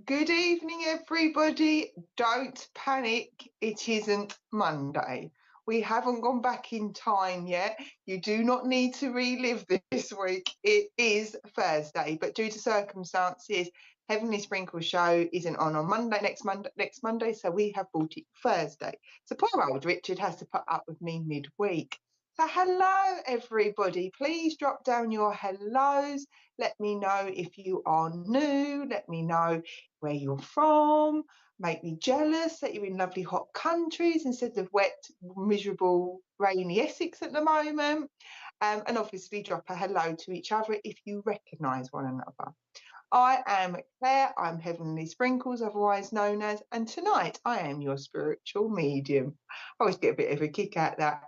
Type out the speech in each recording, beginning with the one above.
Good evening, everybody. Don't panic. It isn't Monday. We haven't gone back in time yet. You do not need to relive this week. It is Thursday, but due to circumstances, Heavenly Sprinkle show isn't on Monday, next Monday, so we have brought it Thursday. So poor old Richard has to put up with me midweek. So hello, everybody. Please drop down your hellos. Let me know if you are new. Let me know where you're from. Make me jealous that you're in lovely hot countries instead of wet, miserable, rainy Essex at the moment. And obviously drop a hello to each other if you recognise one another. I am Claire, I'm Heavenly Sprinkles, otherwise known as, and tonight I am your spiritual medium. I always get a bit of a kick out of that.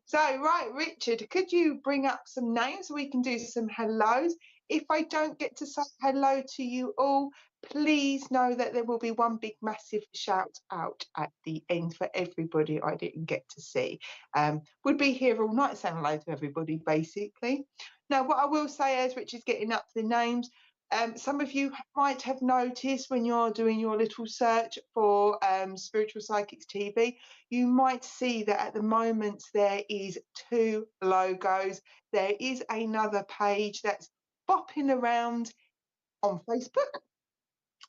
So, right, Richard, could you bring up some names so we can do some hellos? If I don't get to say hello to you all, please know that there will be one big massive shout out at the end for everybody I didn't get to see. We'd be here all night saying hello to everybody, basically. Now, what I will say as Richard's getting up the names, some of you might have noticed when you're doing your little search for Spiritual Psychics TV, you might see that at the moment there is 2 logos. There is another page that's bopping around on Facebook.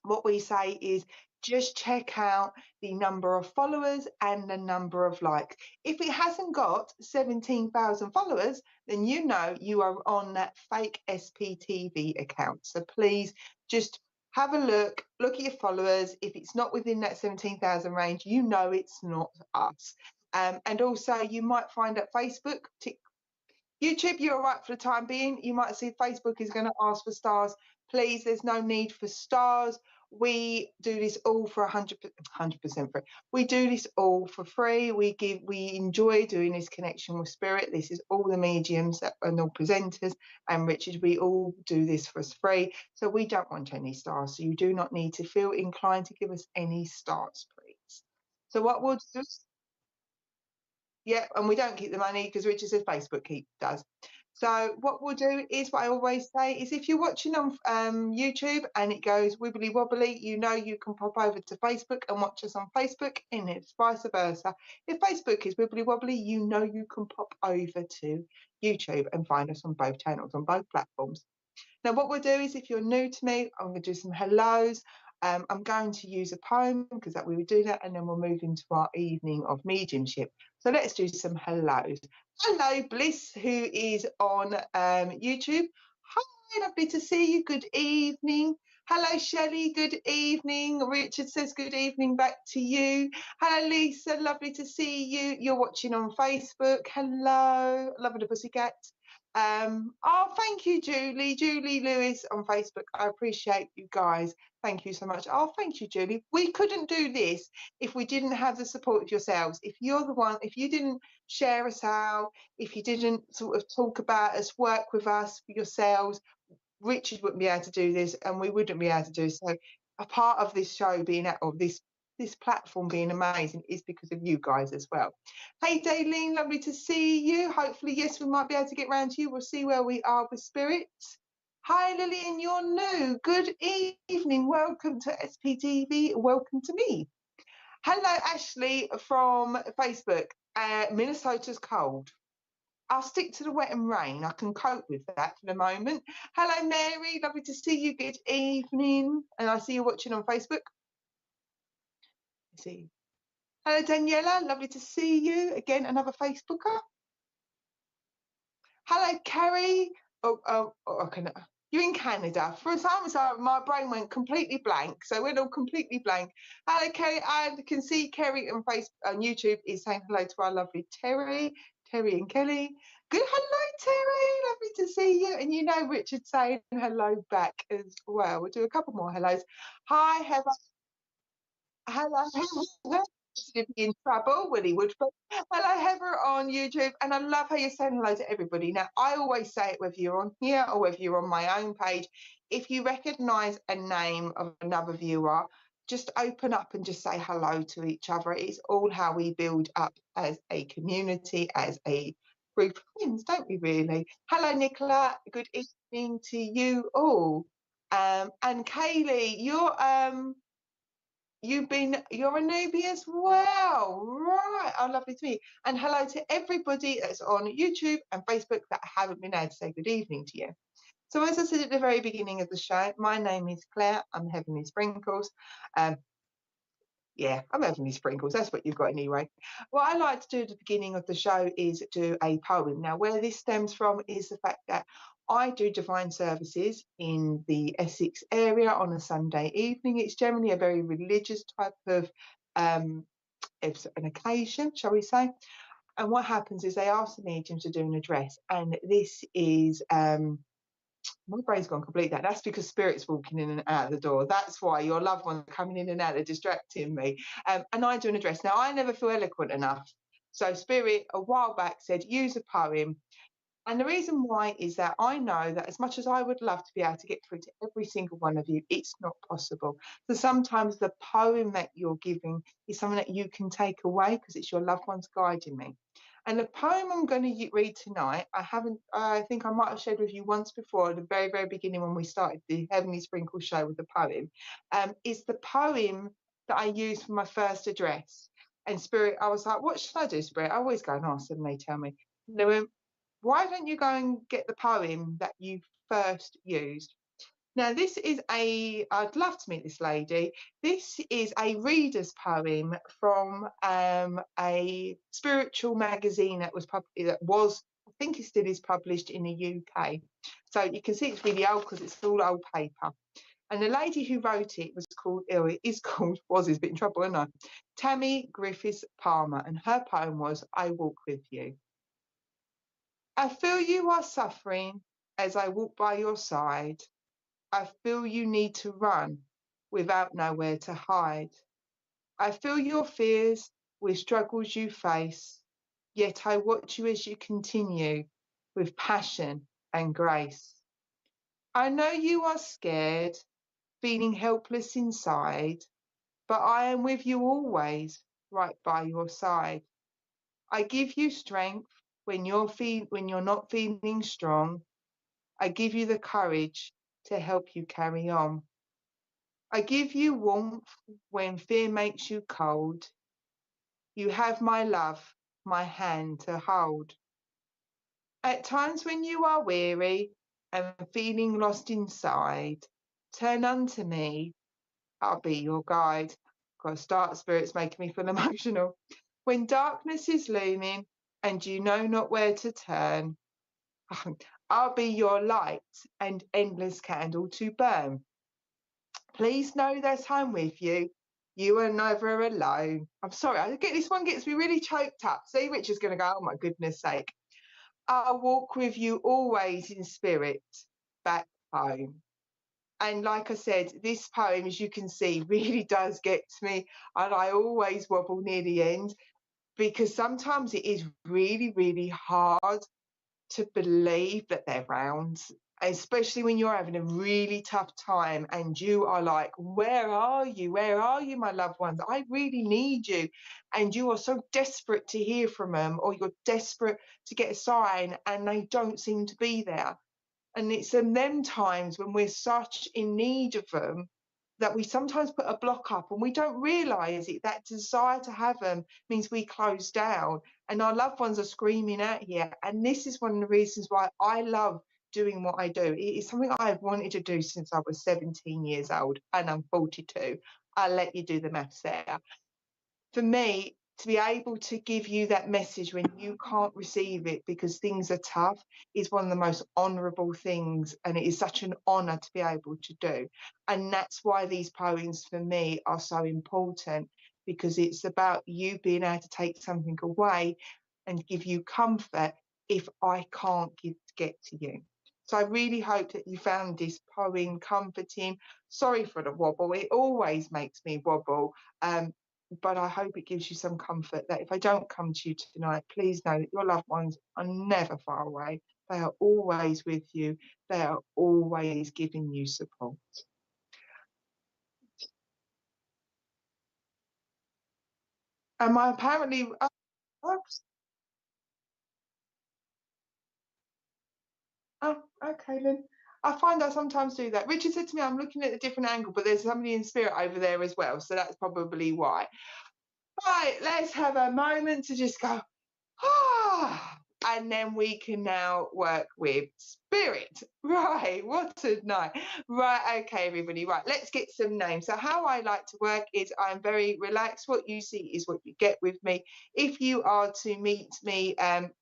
What we say is just check out the number of followers and the number of likes. If it hasn't got 17,000 followers, then you know you are on that fake SPTV account. So please just have a look at your followers. If it's not within that 17,000 range, you know it's not us. And also you might find that Facebook, YouTube, you're all right for the time being. You might see Facebook is going to ask for stars. Please, there's no need for stars. We do this all for 100% free. We do this all for free. We enjoy doing this connection with spirit. This is all the mediums and all presenters and Richard. We all do this for free. So we don't want any stars. So you do not need to feel inclined to give us any stars, please. So what we'll do, yeah, and we don't keep the money because Richard says Facebook does. So what we'll do is what I always say is if you're watching on YouTube and it goes wibbly wobbly, you know you can pop over to Facebook and watch us on Facebook, and it's vice versa. If Facebook is wibbly wobbly, you know you can pop over to YouTube and find us on both channels, on both platforms. Now what we'll do is if you're new to me, I'm going to do some hellos. I'm going to use a poem because that we would do that, and then we'll move into our evening of mediumship. So let's do some hellos. Hello, Bliss, who is on YouTube. Hi, lovely to see you. Good evening. Hello, Shelley. Good evening. Richard says good evening back to you. Hello, Lisa. Lovely to see you. You're watching on Facebook. Hello. Loving the pussycat. Oh, thank you, Julie. Julie Lewis on Facebook. I appreciate you guys. Thank you so much. Oh, thank you, Julie. We couldn't do this if we didn't have the support of yourselves. If you're the one, if you didn't share us out, if you didn't sort of talk about us, work with us for yourselves, Richard wouldn't be able to do this and we wouldn't be able to do so. A part of this show being out of this platform being amazing is because of you guys as well. Hey Daylene, lovely to see you. Hopefully, yes, we might be able to get round to you. We'll see where we are with spirits. Hi Lillian, you're new. Good evening. Welcome to SPTV. Welcome to me. Hello Ashley from Facebook. Minnesota's cold. I'll stick to the wet and rain. I can cope with that for the moment. Hello Mary, lovely to see you. Good evening. And I see you watching on Facebook. Let's see. Hello Daniela, lovely to see you. Again, another Facebooker. Hello Kerry. You're in Canada. For a time, my brain went completely blank. So we're all completely blank. Hello Kerry. I can see Kerry on YouTube is saying hello to our lovely Terry and Kelly. Good, hello Terry, lovely to see you. And you know Richard saying hello back as well. We'll do a couple more hellos. Hi Heather. Hello. Should be in trouble, Willie Woodford. Hello, Heather on YouTube, and I love how you're saying hello to everybody. Now, I always say it whether you're on here or whether you're on my own page. If you recognise a name of another viewer, just open up and just say hello to each other. It's all how we build up as a community, as a group of friends, don't we really? Hello, Nicola. Good evening to you all. And Kaylee, you're a newbie as well, right? Oh, lovely to meet you. And hello to everybody that's on YouTube and Facebook that I haven't been able to say good evening to you. So as I said at the very beginning of the show, my name is Claire. I'm Heavenly Sprinkles. Yeah, I'm Heavenly Sprinkles. That's what you've got anyway. What I like to do at the beginning of the show is do a poem. Now, where this stems from is the fact that I do divine services in the Essex area on a Sunday evening. It's generally a very religious type of an occasion, shall we say. And what happens is they ask the medium to do an address. And this is my brain's gone complete that. That's because spirit's walking in and out of the door. That's why your loved ones are coming in and out, they're distracting me. And I do an address. Now, I never feel eloquent enough. So Spirit, a while back, said, use a poem. And the reason why is that I know that as much as I would love to be able to get through to every single one of you, it's not possible. So sometimes the poem that you're giving is something that you can take away because it's your loved ones guiding me. And the poem I'm going to read tonight, I think I might have shared with you once before at the very, very beginning when we started the Heavenly Sprinkle show with the poem, is the poem that I used for my first address. And Spirit, I was like, what should I do, Spirit? I always go and ask them, and they tell me. And they went, why don't you go and get the poem that you first used? Now, I'd love to meet this lady. This is a reader's poem from a spiritual magazine that I think it still is published in the UK. So you can see it's really old because it's full old paper. And the lady who wrote it was a bit in trouble, isn't I? Tammy Griffiths Palmer, and her poem was I Walk With You. I feel you are suffering as I walk by your side. I feel you need to run without nowhere to hide. I feel your fears with struggles you face, yet I watch you as you continue with passion and grace. I know you are scared, feeling helpless inside, but I am with you always, right by your side. I give you strength when you're not feeling strong. I give you the courage to help you carry on. I give you warmth when fear makes you cold. You have my love, my hand to hold. At times when you are weary and feeling lost inside, turn unto me, I'll be your guide. Got to start, Spirit's making me feel emotional. When darkness is looming and you know not where to turn, I'll be your light and endless candle to burn. Please know that I'm with you. You are never alone. I'm sorry, this one gets me really choked up. See, Richard's going to go, oh my goodness sake. I'll walk with you always in spirit back home. And like I said, this poem, as you can see, really does get to me. And I always wobble near the end because sometimes it is really, really hard to believe that they're round, especially when you're having a really tough time and you are like, where are you? Where are you, my loved ones? I really need you. And you are so desperate to hear from them, or you're desperate to get a sign and they don't seem to be there. And it's in them times when we're such in need of them that we sometimes put a block up and we don't realise it. That desire to have them means we close down and our loved ones are screaming out here. And this is one of the reasons why I love doing what I do. It is something I've wanted to do since I was 17 years old and I'm 42. I'll let you do the maths there. For me, to be able to give you that message when you can't receive it because things are tough is one of the most honourable things, and it is such an honour to be able to do. And that's why these poems for me are so important, because it's about you being able to take something away and give you comfort if I can't get to you. So I really hope that you found this poem comforting. Sorry for the wobble, it always makes me wobble. But I hope it gives you some comfort that if I don't come to you tonight, please know that your loved ones are never far away. They are always with you. They are always giving you support. And I apparently, oops. Oh, okay then. I find I sometimes do that. Richard said to me, I'm looking at a different angle, but there's somebody in spirit over there as well. So that's probably why. Right, let's have a moment to just go, ah, and then we can now work with spirit. Right, what a night. Right, okay, everybody. Right, let's get some names. So how I like to work is I'm very relaxed. What you see is what you get with me. If you are to meet me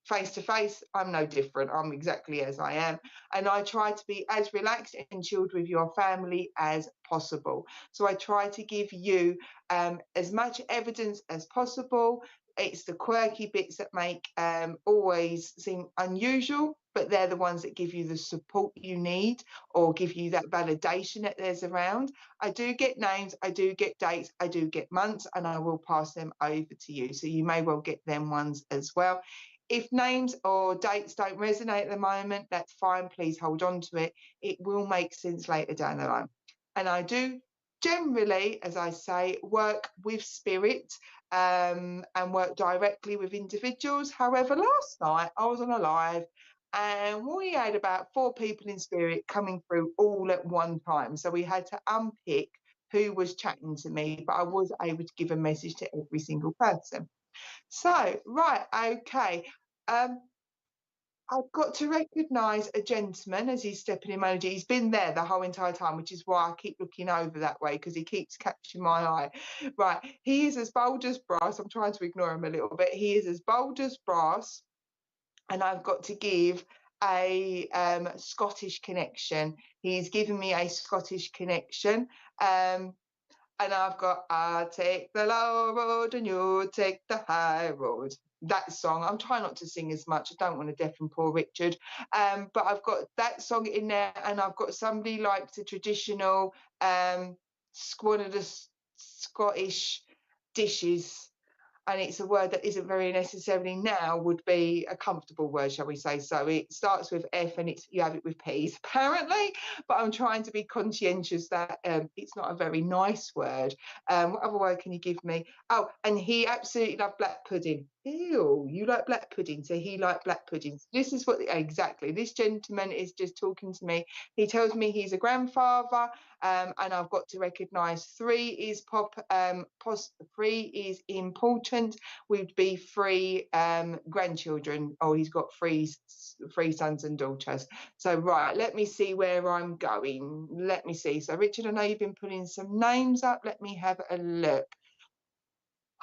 face to face, I'm no different. I'm exactly as I am. And I try to be as relaxed and chilled with your family as possible. So I try to give you as much evidence as possible. It's the quirky bits that make always seem unusual, but they're the ones that give you the support you need or give you that validation that there's around. I do get names, I do get dates, I do get months, and I will pass them over to you. So you may well get them ones as well. If names or dates don't resonate at the moment, that's fine. Please hold on to it. It will make sense later down the line. And I do generally, as I say, work with spirit and work directly with individuals. However, last night I was on a live and we had about 4 people in spirit coming through all at one time. So we had to unpick who was chatting to me, but I was able to give a message to every single person. So, right, okay. I've got to recognise a gentleman as he's stepping in my energy. He's been there the whole entire time, which is why I keep looking over that way, because he keeps catching my eye. Right, he is as bold as brass. I'm trying to ignore him a little bit. He is as bold as brass, and I've got to give a Scottish connection. He's given me a Scottish connection. And I've got, I take the low road and you take the high road. That song, I'm trying not to sing as much. I don't want to deafen poor Richard. But I've got that song in there, and I've got somebody like the traditional, one of the Scottish dishes. And it's a word that isn't very necessarily now would be a comfortable word, shall we say. So it starts with F and you have it with P's, apparently. But I'm trying to be conscientious that it's not a very nice word. What other word can you give me? Oh, and he absolutely loved black pudding. Ew, you like black pudding, so he liked black pudding. So this is what, exactly, this gentleman is just talking to me. He tells me he's a grandfather, and I've got to recognise 3 is 3 is important. Would be 3 grandchildren. Oh, he's got 3 sons and daughters. So right, let me see where I'm going. Let me see. So Richard, I know you've been putting some names up. Let me have a look.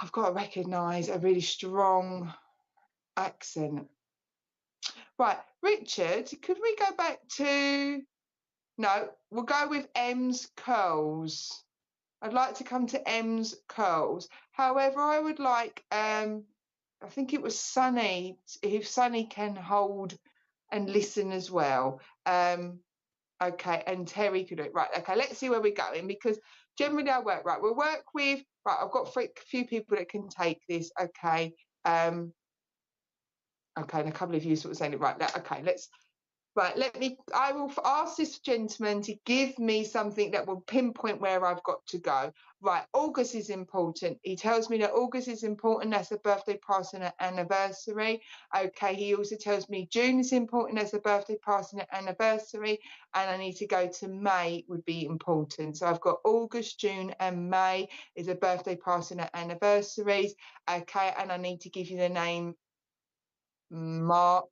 I've got to recognise a really strong accent. Right, Richard, could we go back to, no, we'll go with M's curls. I'd like to come to M's curls. However, I would like, I think it was Sunny, if Sunny can hold and listen as well. Okay, and Terry could do it. Right, okay, let's see where we're going, because generally I work, right, we'll work with, right, I've got a few people that can take this, okay. Okay, and a couple of you sort of saying it, right, okay, I will ask this gentleman to give me something that will pinpoint where I've got to go. Right, August is important. He tells me that August is important. That's a birthday, passing, and anniversary. Okay, he also tells me June is important. That's a birthday, passing, and anniversary. And I need to go to May would be important. So I've got August, June, and May is a birthday, passing, and anniversaries. Okay, and I need to give you the name Mark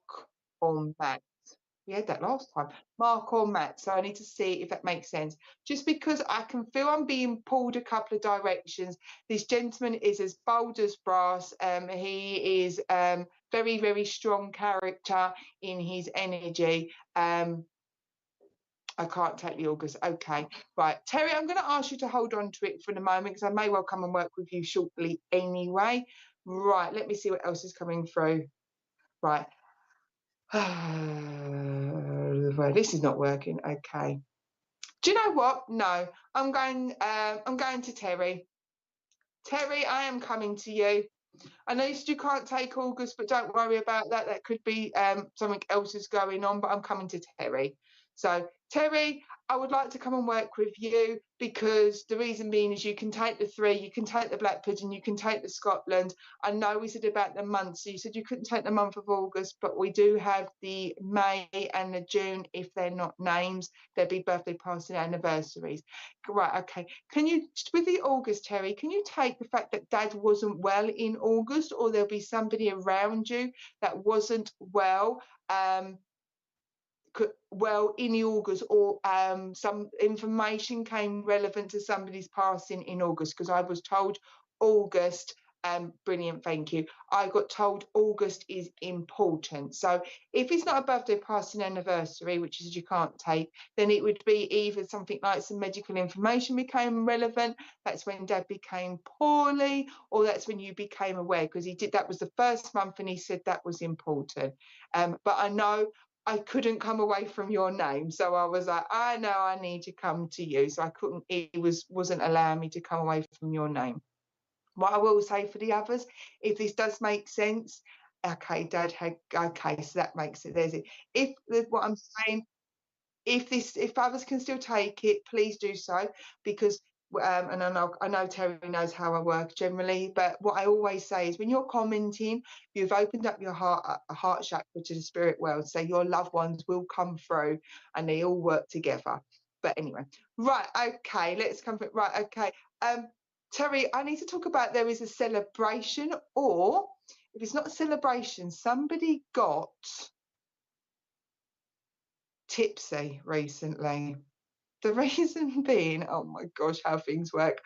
or Matt. We had that last time, Mark or Matt. So I need to see if that makes sense. Just because I can feel I'm being pulled a couple of directions. This gentleman is as bold as brass. He is very, very strong character in his energy. I can't take the August. Okay, right. Terry, I'm going to ask you to hold on to it for the moment, because I may well come and work with you shortly anyway. Right, let me see what else is coming through. Right. Well, this is not working. Okay. Do you know what? No, I'm going to Terry. Terry, I am coming to you. I know you can't take August, but don't worry about that. That could be something else is going on, but I'm coming to Terry. So Terry, I would like to come and work with you because the reason being is you can take the 3, you can take the black pudding, you can take the Scotland. I know we said about the months, so you said you couldn't take the month of August, but we do have the May and the June. If they're not names, they'll be birthday parties and anniversaries. Right, okay. Can you, with the August, Terry, can you take the fact that Dad wasn't well in August, or there'll be somebody around you that wasn't well? Well in August, or some information came relevant to somebody's passing in August, because I was told August. Brilliant, thank you. I got told August is important. So if it's not a birthday, passing, anniversary, which is you can't take, then it would be either something like some medical information became relevant. That's when Dad became poorly, or that's when you became aware, because he did, that was the first month and he said that was important. But I know I couldn't come away from your name, so I was like, I know I need to come to you. So I couldn't, it wasn't allowing me to come away from your name. What I will say for the others, if this does make sense, okay, Dad had, okay, so that makes it, there's it. If what I'm saying, if others can still take it, please do so, because and I know Terry knows how I work generally, but what I always say is when you're commenting, you've opened up your heart chakra to the spirit world, so your loved ones will come through and they all work together. But anyway, right, okay, let's come through. Right, okay. Terry, I need to talk about, there is a celebration, or if it's not a celebration, somebody got tipsy recently. The reason being, oh my gosh, how things work.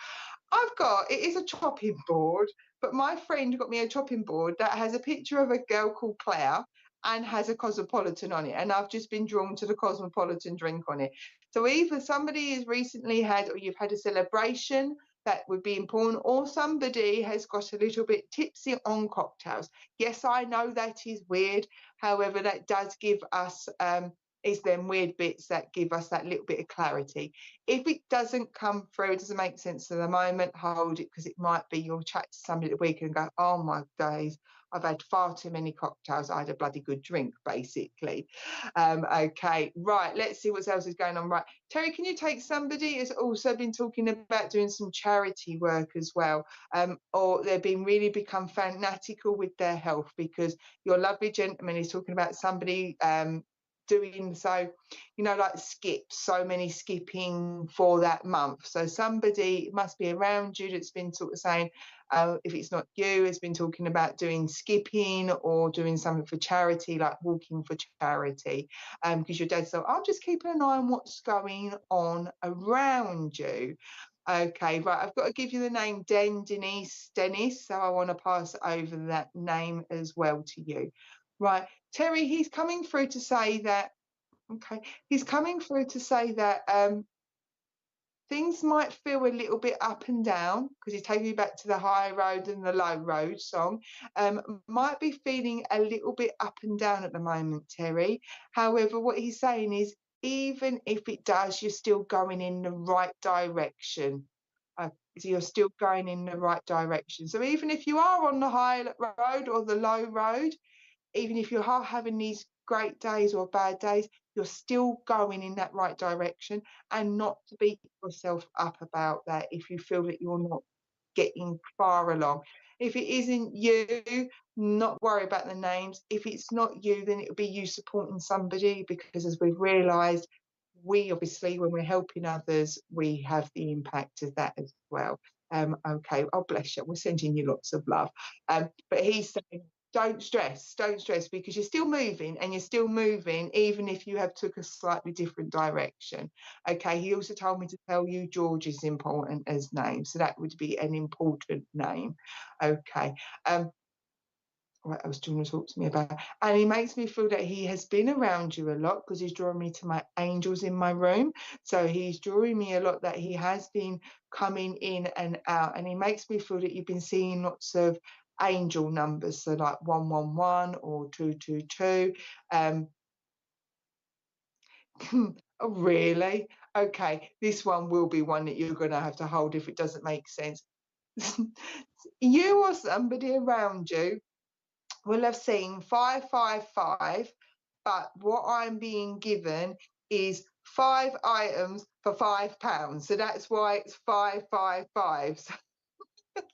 It is a chopping board, but my friend got me a chopping board that has a picture of a girl called Claire and has a cosmopolitan on it. And I've just been drawn to the cosmopolitan drink on it. So either somebody has recently had, or you've had a celebration that would be important, or somebody has got a little bit tipsy on cocktails. Yes, I know that is weird. However, that does give us, is them weird bits that give us that little bit of clarity. If it doesn't come through, it doesn't make sense at the moment, hold it, because it might be you'll chat to somebody at the weekend and go, oh my days, I've had far too many cocktails. I had a bloody good drink, basically. Okay, right, let's see what else is going on. Right, Terry, can you take somebody who's also been talking about doing some charity work as well, or they've been really become fanatical with their health, because your lovely gentleman is talking about somebody doing, so you know, like skips, so many skipping for that month. So somebody must be around you that's been sort of saying, if it's not you, has been talking about doing skipping or doing something for charity, like walking for charity, because your dad said, I'll just keep an eye on what's going on around you. Okay, right, I've got to give you the name Dennis, so I want to pass over that name as well to you. Right, Terry, he's coming through to say that, okay, he's coming through to say that things might feel a little bit up and down, because he's taking you back to the high road and the low road song. Might be feeling a little bit up and down at the moment, Terry. However, what he's saying is, even if it does, you're still going in the right direction. So you're still going in the right direction. So even if you are on the high road or the low road, even if you are having these great days or bad days, you're still going in that right direction, and not to beat yourself up about that if you feel that you're not getting far along. If it isn't you, not worry about the names. If it's not you, then it'll be you supporting somebody, because as we've realised, we obviously, when we're helping others, we have the impact of that as well. Okay, oh bless you, we're sending you lots of love. But he's saying, don't stress, because you're still moving, and you're still moving even if you have took a slightly different direction. Okay, he also told me to tell you George is important as name, so that would be an important name. Okay, what else do you want to talk to me about? And he makes me feel that he has been around you a lot, because he's drawing me to my angels in my room. So he's drawing me a lot that he has been coming in and out, and he makes me feel that you've been seeing lots of angel numbers, so like 111 or 222. Oh, really? Okay, this one will be one that you're going to have to hold if it doesn't make sense. You or somebody around you will have seen 555, but what I'm being given is 5 items for £5. So that's why it's 555. So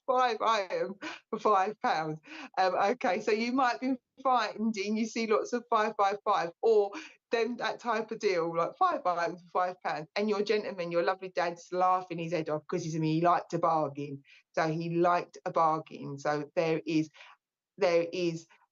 5 items for £5. Okay, so you might be finding you see lots of 555 or then that type of deal, like 5 items for £5. And your gentleman, your lovely dad's laughing his head off because he liked a bargain. So he liked a bargain. So there is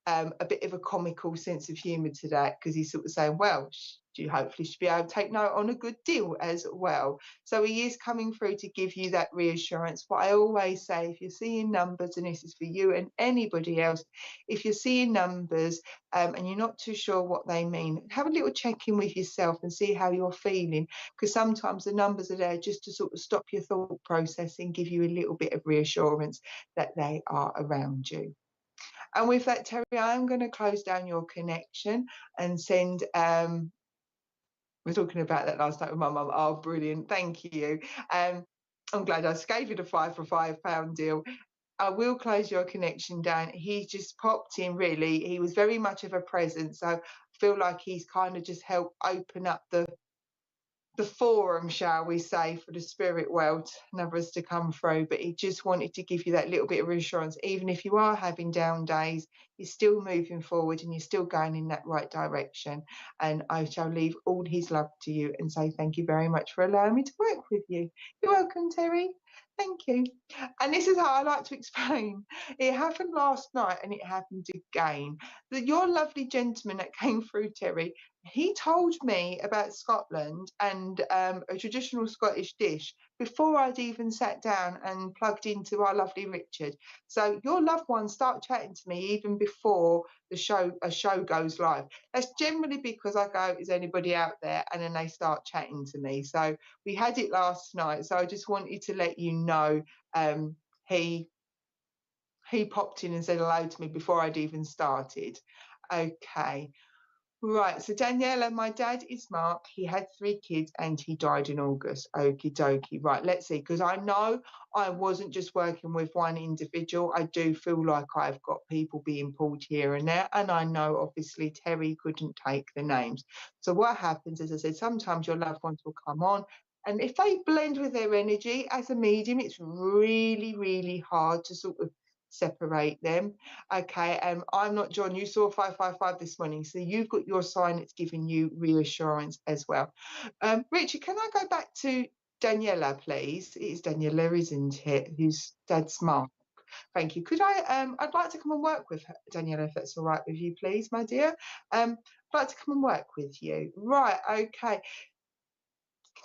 a bit of a comical sense of humour to that, because he's sort of saying, well, you hopefully should be able to take note on a good deal as well. So he is coming through to give you that reassurance. But I always say, if you're seeing numbers, and this is for you and anybody else, if you're seeing numbers and you're not too sure what they mean, have a little check-in with yourself and see how you're feeling, because sometimes the numbers are there just to sort of stop your thought process and give you a little bit of reassurance that they are around you. And with that, Terry, I'm going to close down your connection and send. We were talking about that last night with my mum. Oh, brilliant! Thank you. I'm glad I gave you the 5 for £5 deal. I will close your connection down. He just popped in. Really, he was very much of a presence. So I feel like he's kind of just helped open up the forum, shall we say, for the spirit world and others to come through. But he just wanted to give you that little bit of reassurance. Even if you are having down days, you're still moving forward and you're still going in that right direction. And I shall leave all his love to you and say thank you very much for allowing me to work with you. You're welcome, Terry. Thank you. And this is how I like to explain. It happened last night and it happened again. That your lovely gentleman that came through, Terry, he told me about Scotland and a traditional Scottish dish before I'd even sat down and plugged into our lovely Richard. So your loved ones start chatting to me even before a show goes live. That's generally because I go, is anybody out there? And then they start chatting to me. So we had it last night. So I just wanted to let you know he popped in and said hello to me before I'd even started. Okay. Right, so Daniela, my dad is Mark. He had 3 kids and he died in August. Okie dokie. Right, let's see, because I know I wasn't just working with one individual. I do feel like I've got people being pulled here and there. And I know, obviously, Terry couldn't take the names. So what happens, as I said, sometimes your loved ones will come on. And if they blend with their energy as a medium, it's really, really hard to sort of separate them. Okay, I'm not John. You saw 555 this morning, so you've got your sign. It's giving you reassurance as well. Richard, can I go back to Daniela, please? It is Daniela, isn't it? Who's Dad's Mark? Thank you. Could I'd like to come and work with her, Daniela, if that's all right with you, please, my dear. I'd like to come and work with you. Right, okay.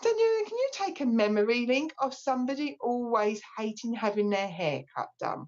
Daniela, can you take a memory link of somebody always hating having their hair cut done?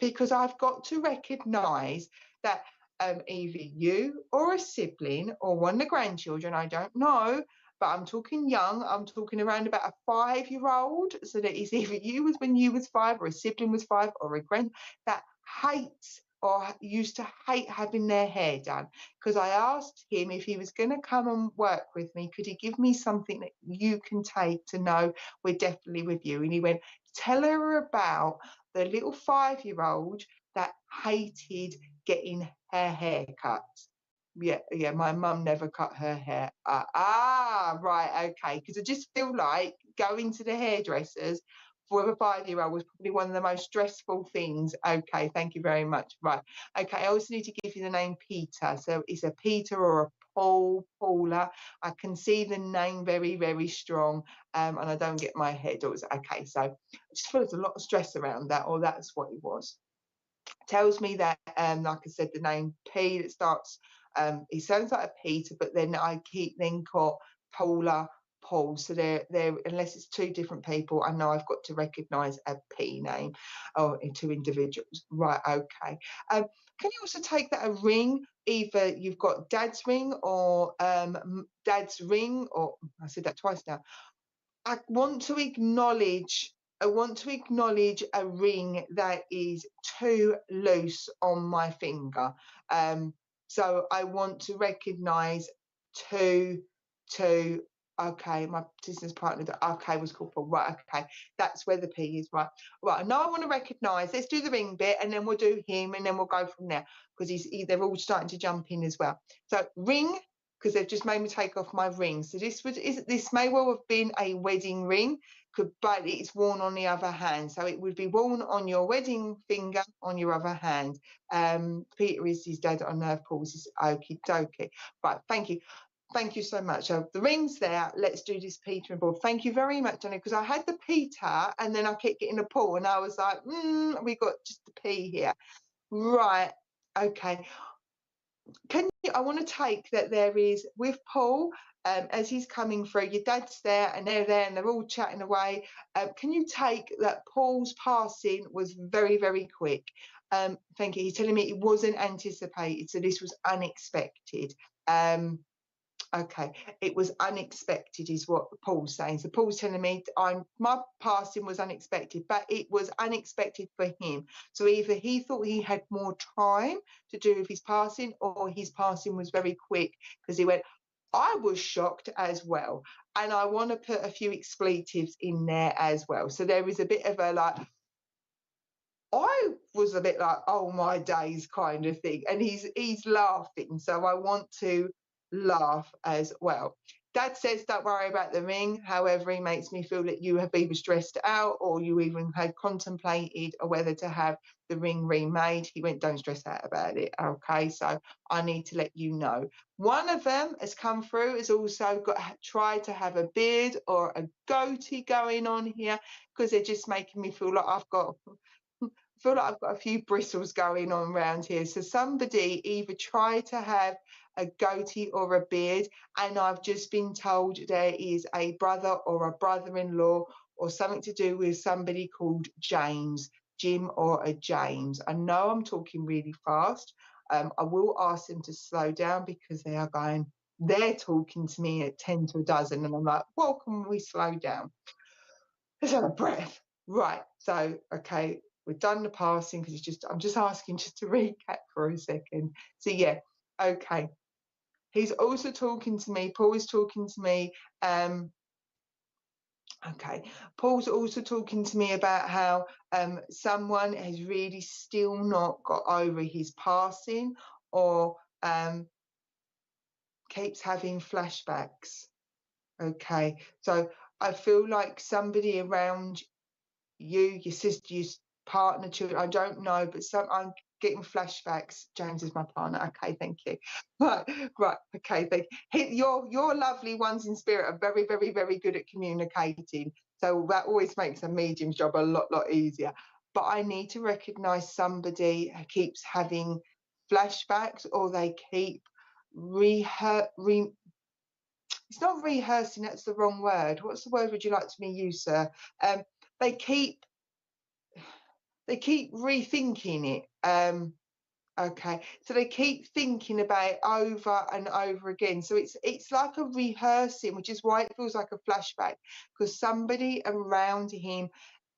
Because I've got to recognise that either you or a sibling or one of the grandchildren, I don't know, but I'm talking young, I'm talking around about a 5-year-old, so that is either you was when you was 5 or a sibling was 5 or a grand that hates or used to hate having their hair done. Because I asked him if he was going to come and work with me, could he give me something that you can take to know we're definitely with you? And he went, tell her about the little 5-year-old that hated getting her hair cut. Yeah, my mum never cut her hair. Right, okay. Because I just feel like going to the hairdressers for a 5-year-old was probably one of the most stressful things. Okay, thank you very much. Right, okay. I also need to give you the name Peter. So it's a Peter or a Paula. I can see the name very, very strong, and I don't get my head. Okay, so I just feel there's a lot of stress around that, or that's what it was. Tells me that, like I said, the name P that starts, it sounds like a Peter, but then I keep then got Paula, Paul. So they're unless it's 2 different people, I know I've got to recognise a P name or 2 individuals. Right, okay. Can you also take that a ring? Either you've got Dad's ring or Dad's ring, or I said that twice now. I want to acknowledge a ring that is too loose on my finger. So I want to recognise two, okay, my business partner, okay, was called Paul, right, okay, that's where the P is, right. Right, now I want to recognise, let's do the ring bit and then we'll do him and then we'll go from there, because they're all starting to jump in as well. So ring, because they've just made me take off my ring. So this may well have been a wedding ring, but it's worn on the other hand. So it would be worn on your wedding finger on your other hand. Peter is his dad on Nerve Pools. Is okie dokie. Right, thank you. Thank you so much. So the ring's there. Let's do this Peter and Paul. Thank you very much, Johnny, because I had the Peter and then I kept getting the Paul and I was like, we got just the P here. Right, okay. I want to take that there is with Paul, as he's coming through, your dad's there and they're there and they're all chatting away. Can you take that Paul's passing was very, very quick? Thank you. He's telling me it wasn't anticipated, so this was unexpected. Okay, it was unexpected is what Paul's saying. So Paul's telling me my passing was unexpected, but it was unexpected for him. So either he thought he had more time to do with his passing, or his passing was very quick, because he went, I was shocked as well. And I want to put a few expletives in there as well. So there is a bit of a like, I was a bit like, oh my days kind of thing. And he's laughing. So I want to laugh as well. Dad says, don't worry about the ring. However, he makes me feel that you have either stressed out or you even had contemplated whether to have the ring remade. He went, don't stress out about it. Okay, so I need to let you know. One of them has come through, has also tried to have a beard or a goatee going on here, because they're just making me feel like I've got a few bristles going on around here. So somebody either tried to have a goatee or a beard, and I've just been told there is a brother or a brother-in-law or something to do with somebody called James, Jim or a James. I know I'm talking really fast. I will ask them to slow down, because they're talking to me at 10 to a dozen, and I'm like, well, can we slow down? Let's have a breath. Right, so, okay, we've done the passing, because I'm just asking just to recap for a second. So yeah, okay. He's also talking to me, Paul is talking to me, okay, Paul's also talking to me about how someone has really still not got over his passing, or keeps having flashbacks. Okay, so I feel like somebody around you, your sister, your partner, children, I don't know, but I'm getting flashbacks. James is my partner. Okay, thank you. Right, okay, thank you. Your lovely ones in spirit are very, very, very good at communicating. So that always makes a medium's job a lot easier. But I need to recognise somebody who keeps having flashbacks, or they keep it's not rehearsing, that's the wrong word. What's the word would you like me to use, sir? They keep rethinking it. Okay, so they keep thinking about it over and over again. So it's like a rehearsing, which is why it feels like a flashback, because somebody around him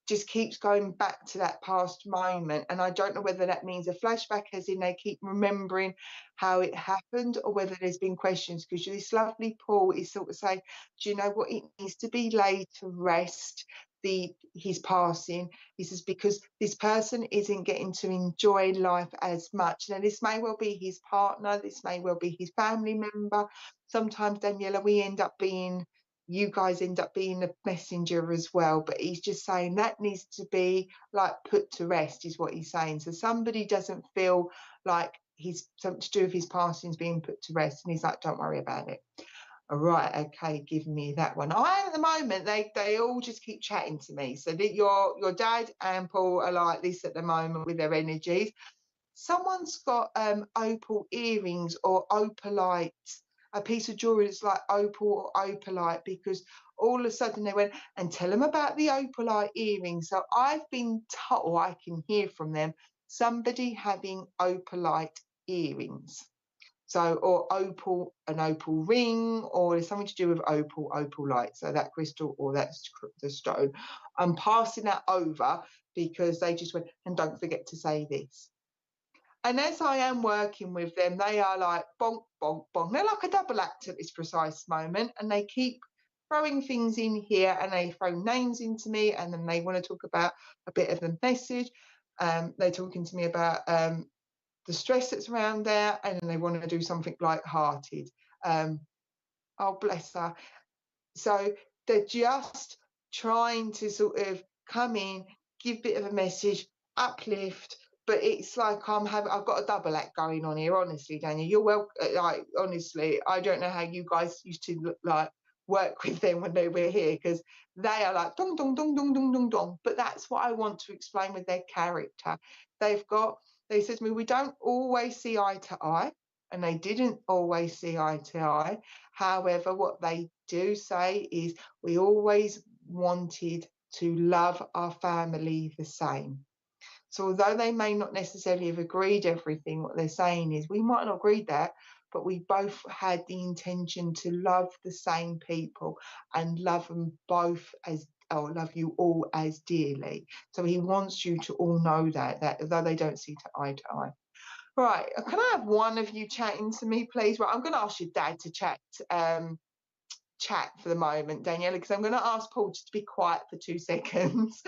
just keeps going back to that past moment. And I don't know whether that means a flashback, as in they keep remembering how it happened, or whether there's been questions, because this lovely Paul is sort of saying, do you know what, it needs to be laid to rest, his passing. He says, because this person isn't getting to enjoy life as much. Now, this may well be his partner, this may well be his family member. Sometimes, Daniela, you guys end up being a messenger as well, but he's just saying that needs to be like put to rest, is what he's saying. So somebody doesn't feel like he's something to do with his passings being put to rest, and he's like, don't worry about it. All right, okay, give me that one. At the moment, they all just keep chatting to me. So that your dad and Paul are like this at the moment with their energies. Someone's got opal earrings or opalite, a piece of jewelry that's like opal or opalite, because all of a sudden they went, and tell them about the opalite earrings. So I've been told, or I can hear from them, somebody having opalite earrings. So, or an opal ring, or something to do with opal light. So that crystal or that's the stone. I'm passing that over, because they just went, and don't forget to say this. And as I am working with them, they are like bonk, bonk, bonk. They're like a double act at this precise moment, and they keep throwing things in here, and they throw names into me, and then they want to talk about a bit of a message. They're talking to me about the stress that's around there, and then they want to do something light-hearted. Oh, bless her. So they're just trying to sort of come in, give a bit of a message, uplift, but it's like I've got a double act going on here, honestly, Daniel. You're well, like, honestly, I don't know how you guys used to like work with them when they were here, because they are like dong dong dong dong dong dong dong. But that's what I want to explain with their character. They said to me, we don't always see eye to eye, and they didn't always see eye to eye. However, what they do say is we always wanted to love our family the same. So although they may not necessarily have agreed everything, what they're saying is we might not agree that, but we both had the intention to love the same people and love them both as, or love you all as dearly. So he wants you to all know that although they don't see eye to eye. Right, can I have one of you chatting to me, please? Right, I'm going to ask your dad to chat for the moment, Daniela, because I'm going to ask Paul just to be quiet for 2 seconds.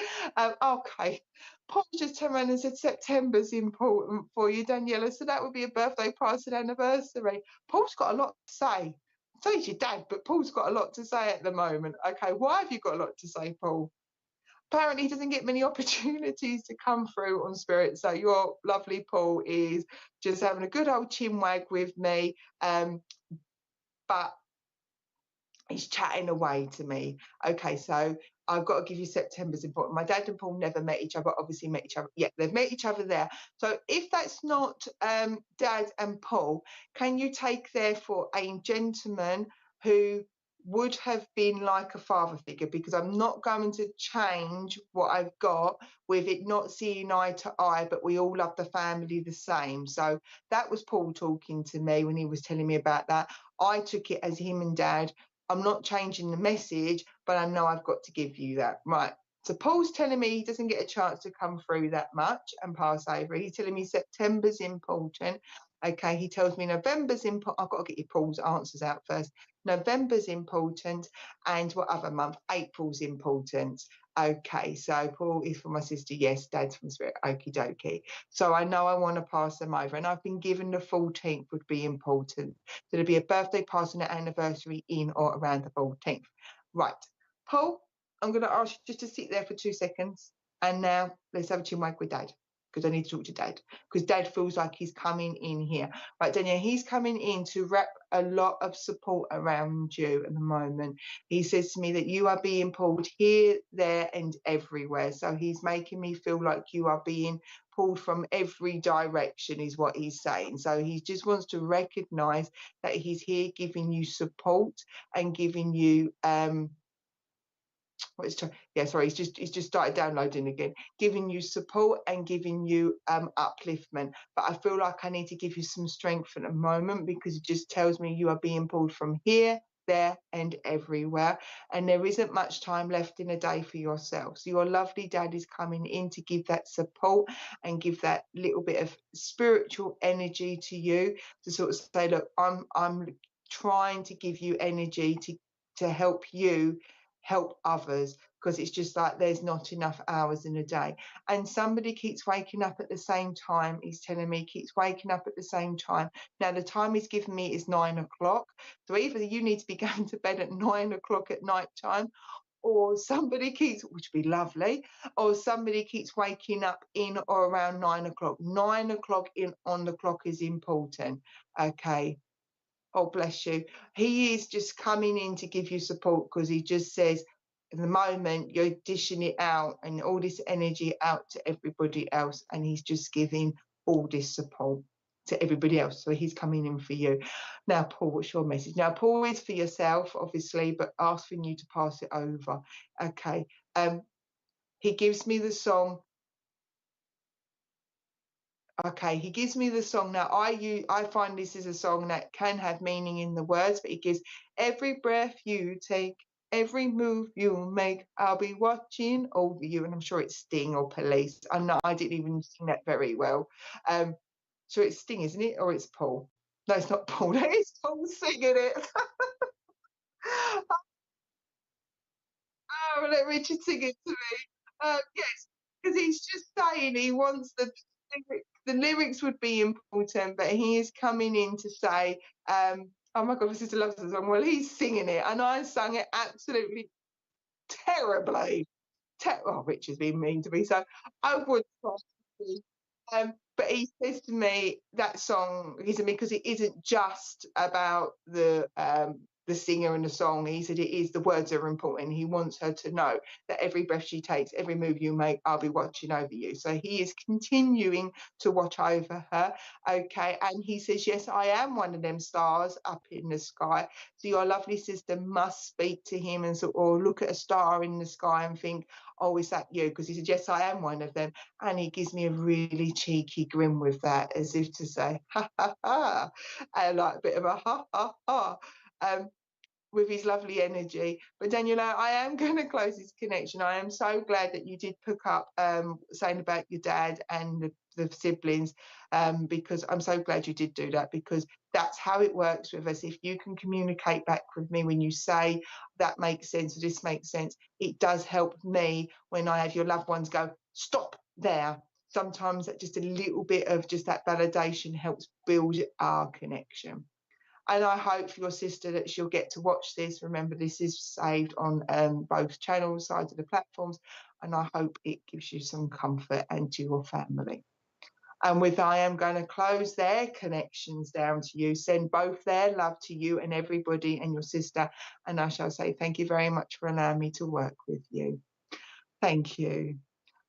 Okay, Paul just turned around and said September's important for you, Daniela, so that would be a birthday, party, and anniversary. Paul's got a lot to say. So is your dad, but Paul's got a lot to say at the moment. Okay, why have you got a lot to say, Paul? Apparently he doesn't get many opportunities to come through on Spirit, so your lovely Paul is just having a good old chinwag with me, but he's chatting away to me. Okay, so I've got to give you September's important. My dad and Paul never met each other, obviously met each other. Yeah, they've met each other there. So if that's not Dad and Paul, can you take therefore a gentleman who would have been like a father figure? Because I'm not going to change what I've got with it not seeing eye to eye, but we all love the family the same. So that was Paul talking to me when he was telling me about that. I took it as him and Dad. I'm not changing the message, but I know I've got to give you that. Right. So Paul's telling me he doesn't get a chance to come through that much and pass over. He's telling me September's important. Okay, he tells me November's important. I've got to get your Paul's answers out first. November's important, and what other month? April's important. Okay, so Paul is for my sister. Yes, Dad's from Spirit. Okie dokie. So I know I want to pass them over, and I've been given the 14th would be important. So there'll be a birthday, party, and anniversary in or around the 14th. Right, Paul, I'm going to ask you just to sit there for 2 seconds, and now let's have a chin wag with Dad, because I need to talk to Dad, because Dad feels like he's coming in here. Right, Daniel, he's coming in to wrap a lot of support around you at the moment. He says to me that you are being pulled here, there, and everywhere. So he's making me feel like you are being pulled from every direction, is what he's saying. So he just wants to recognize that he's here giving you support and giving you he's just started downloading again, giving you support and giving you upliftment. But I feel like I need to give you some strength at the moment, because it just tells me you are being pulled from here, there, and everywhere, and there isn't much time left in a day for yourself. So your lovely Dad is coming in to give that support and give that little bit of spiritual energy to you, to sort of say, look, I'm trying to give you energy to help you help others, because it's just like there's not enough hours in a day, and somebody keeps waking up at the same time. He's telling me keeps waking up at the same time. Now the time he's given me is 9 o'clock, so either you need to be going to bed at 9 o'clock at night time, or somebody keeps, which would be lovely, or somebody keeps waking up in or around 9 o'clock. 9 o'clock in on the clock is important. Okay. Oh, bless you. He is just coming in to give you support, because he just says, at the moment, you're dishing it out and all this energy out to everybody else. And he's just giving all this support to everybody else. So he's coming in for you. Now, Paul, what's your message? Now, Paul is for yourself, obviously, but asking you to pass it over. Okay. He gives me the song. Okay, he gives me the song. Now I find this is a song that can have meaning in the words, but he gives every breath you take, every move you make, I'll be watching over you. And I'm sure it's Sting or Police. I know I didn't even sing that very well. So it's Sting, isn't it? Or it's Paul? No, it's not Paul. It's Paul singing it. Oh, let Richard sing it to me. Yes, because he's just saying he wants the lyrics would be important, but he is coming in to say Oh my God, my sister loves the song. Well, he's singing it, and I sang it absolutely terribly. Oh, Richard's being mean to me, so I would try to. But he says to me that song, he said me, because it isn't just about the singer and the song. He said it is, the words are important. He wants her to know that every breath she takes, every move you make, I'll be watching over you. So he is continuing to watch over her. Okay. And he says, yes, I am one of them stars up in the sky. So your lovely sister must speak to him and so, or look at a star in the sky and think, oh, is that you? Because he said, yes, I am one of them. And he gives me a really cheeky grin with that, as if to say, ha ha ha, and like a bit of a ha ha ha. With his lovely energy. But Daniela, I am going to close this connection. I am so glad that you did pick up saying about your dad and the siblings, because I'm so glad you did do that, because that's how it works with us. If you can communicate back with me when you say that makes sense or this makes sense, it does help me when I have your loved ones go, stop there. Sometimes that just a little bit of just that validation helps build our connection. And I hope for your sister that she'll get to watch this. Remember, this is saved on both channels, sides of the platforms, and I hope it gives you some comfort and to your family. And with I am going to close their connections down to you, send both their love to you and everybody and your sister. And I shall say thank you very much for allowing me to work with you. Thank you.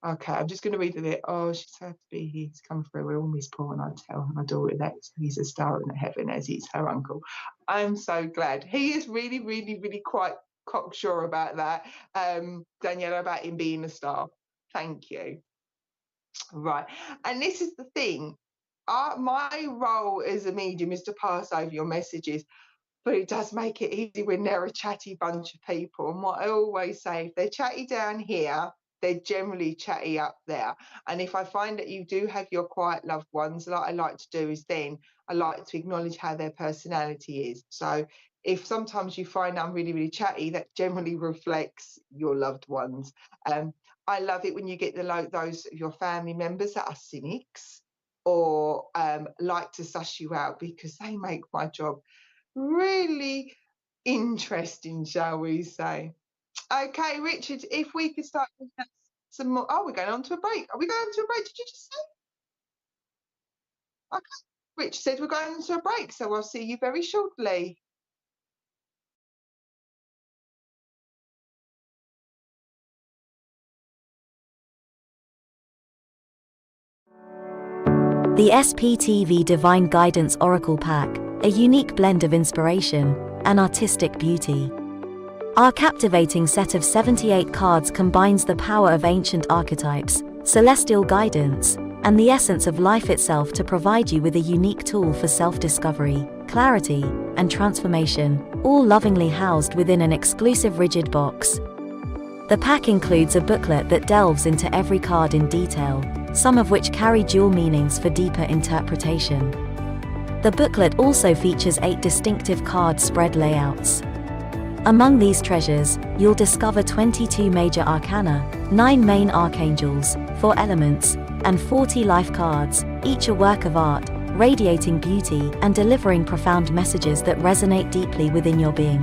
Okay, I'm just going to read a bit. Oh, she's sad to be here to come through. We all miss Paul, and I tell my daughter that he's a star in heaven as he's her uncle. I'm so glad. He is really, really, really quite cocksure about that, Daniela, about him being a star. Thank you. Right. And this is the thing. My role as a medium is to pass over your messages, but it does make it easy when they're a chatty bunch of people. And what I always say, if they're chatty down here, they're generally chatty up there. And if I find that you do have your quiet loved ones, what I like to do is then I like to acknowledge how their personality is. So if sometimes you find I'm really, really chatty, that generally reflects your loved ones. Um, I love it when you get those of your family members that are cynics or like to suss you out, because they make my job really interesting, shall we say. Okay, Richard, if we could start with some more. Oh, we're going on to a break. Are we going to a break? Did you just say? Okay. Rich said we're going on to a break, so I'll see you very shortly. The SPTV Divine Guidance Oracle Pack, a unique blend of inspiration and artistic beauty. Our captivating set of 78 cards combines the power of ancient archetypes, celestial guidance, and the essence of life itself to provide you with a unique tool for self-discovery, clarity, and transformation, all lovingly housed within an exclusive rigid box. The pack includes a booklet that delves into every card in detail, some of which carry dual meanings for deeper interpretation. The booklet also features 8 distinctive card spread layouts. Among these treasures, you'll discover 22 major arcana, 9 main archangels, 4 elements, and 40 life cards, each a work of art, radiating beauty and delivering profound messages that resonate deeply within your being.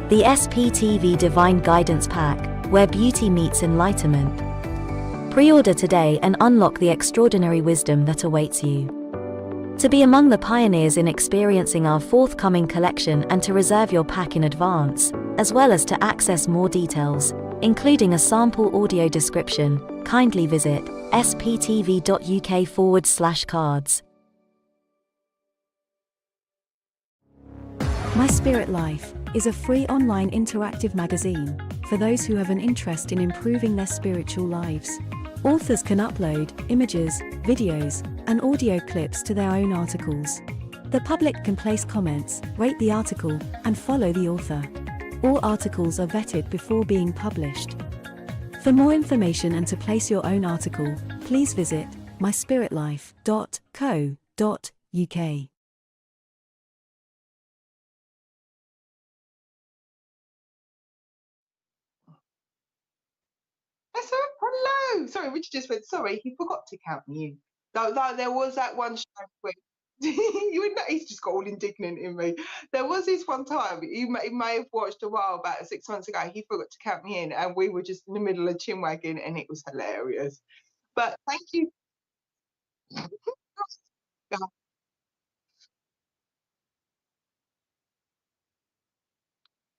The SPTV Divine Guidance Pack, where beauty meets enlightenment. Pre-order today and unlock the extraordinary wisdom that awaits you. To be among the pioneers in experiencing our forthcoming collection and to reserve your pack in advance, as well as to access more details, including a sample audio description, kindly visit sptv.uk/cards. My Spirit Life is a free online interactive magazine for those who have an interest in improving their spiritual lives. Authors can upload images, videos, and audio clips to their own articles. The public can place comments, rate the article, and follow the author. All articles are vetted before being published. For more information and to place your own article, please visit myspiritlife.co.uk. That's all right. Hello. Sorry, Richard just went, sorry, he forgot to count me in. Though there was that one show where You would know, he's just got all indignant in me. There was this one time, you may have watched a while back, 6 months ago, he forgot to count me in, and we were just in the middle of chin wagging, and it was hilarious. But thank you.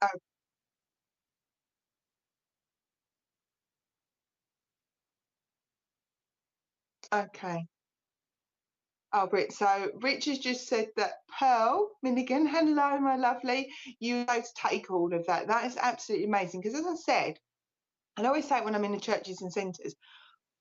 Oh, okay. Oh, Brit. So Rich has just said that Pearl Milligan, hello, my lovely. You know to take all of that. That is absolutely amazing. Because as I said, I always say it when I'm in the churches and centres,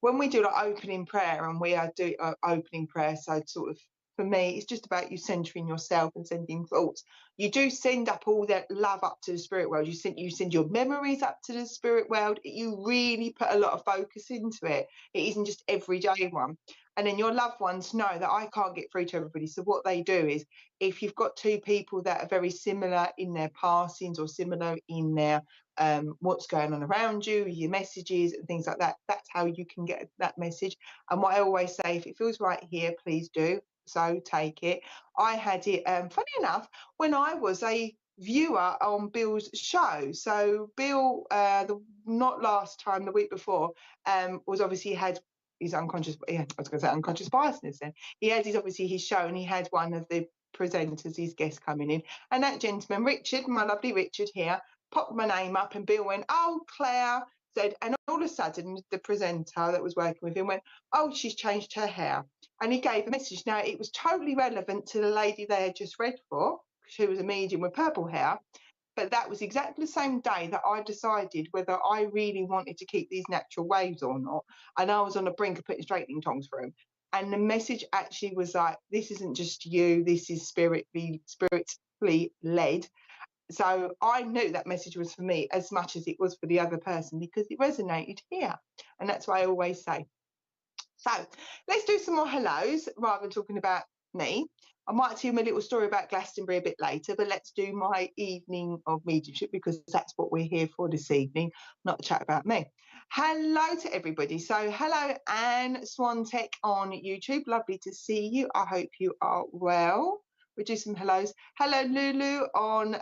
when we do like opening prayer, and we are doing opening prayer, so sort of for me it's just about you centering yourself and sending thoughts. You do send up all that love up to the spirit world. You send your memories up to the spirit world. You really put a lot of focus into it. It isn't just everyday one. And then your loved ones know that I can't get through to everybody, so what they do is, if you've got two people that are very similar in their passings or similar in their what's going on around you, your messages and things like that. That's how you can get that message. And what I always say, if it feels right here, please do. So take it. I had it, funny enough, when I was a viewer on Bill's show. So Bill, not last time, the week before, was obviously had his unconscious, yeah, I was going to say unconscious biasness then. He had his, obviously his show, and he had one of the presenters, his guest coming in. And that gentleman, Richard, my lovely Richard here, popped my name up, and Bill went, "Oh, Claire," said, and all of a sudden the presenter that was working with him went, "Oh, she's changed her hair." And he gave a message. Now, it was totally relevant to the lady they had just read for. She was a medium with purple hair. But that was exactly the same day that I decided whether I really wanted to keep these natural waves or not. And I was on the brink of putting straightening tongs for him. And the message actually was like, this isn't just you, this is spiritually led. So I knew that message was for me as much as it was for the other person, because it resonated here. And that's what I always say. So let's do some more hellos rather than talking about me. I might tell you a little story about Glastonbury a bit later, but let's do my evening of mediumship, because that's what we're here for this evening, not to chat about me. Hello to everybody. So hello, Anne Swantech on YouTube. Lovely to see you. I hope you are well. We'll do some hellos. Hello, Lulu on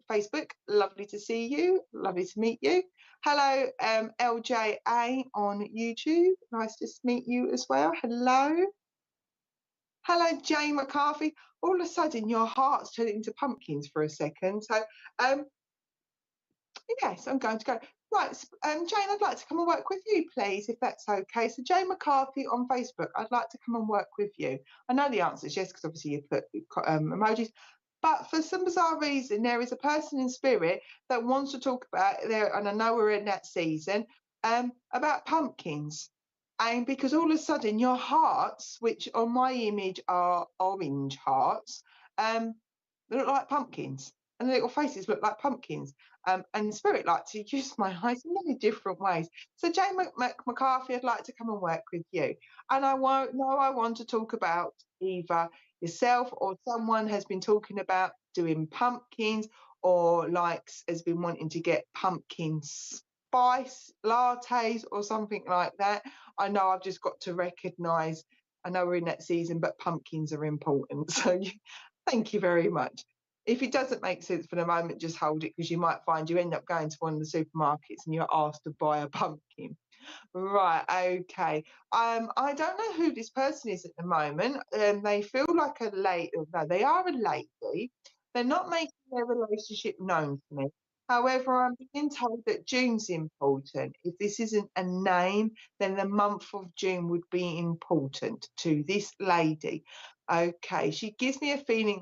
Facebook. Lovely to see you. Lovely to meet you. Hello, LJA on YouTube. Nice to meet you as well. Hello. Hello, Jane McCarthy. All of a sudden, your heart's turned into pumpkins for a second. So, um, yes, I'm going to go. Right, Jane, I'd like to come and work with you, please, if that's okay. So, Jane McCarthy on Facebook, I'd like to come and work with you. I know the answer is yes, because obviously you put emojis. But for some bizarre reason, there is a person in spirit that wants to talk about there, and I know we're in that season, about pumpkins. And because all of a sudden your hearts, which on my image are orange hearts, they look like pumpkins, and the little faces look like pumpkins. And spirit like to use my eyes in many different ways. So Jane McCarthy, I'd like to come and work with you. And I want to talk about either yourself or someone has been talking about doing pumpkins, or likes has been wanting to get pumpkin spice lattes or something like that. I know I've just got to recognise, I know we're in that season, but pumpkins are important. So thank you very much. If it doesn't make sense for the moment, just hold it, because you might find you end up going to one of the supermarkets and you're asked to buy a pumpkin. Right, okay. I don't know who this person is at the moment. They feel like a lady. No, they are a lady. They're not making their relationship known to me. However, I'm being told that June's important. If this isn't a name, then the month of June would be important to this lady. Okay, she gives me a feeling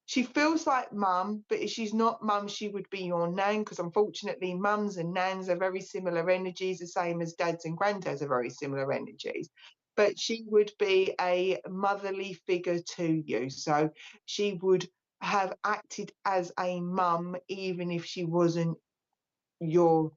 she feels like mum, but if she's not mum, she would be your nan, because unfortunately, mums and nans are very similar energies, the same as dads and granddads are very similar energies. But she would be a motherly figure to you. So she would have acted as a mum, even if she wasn't your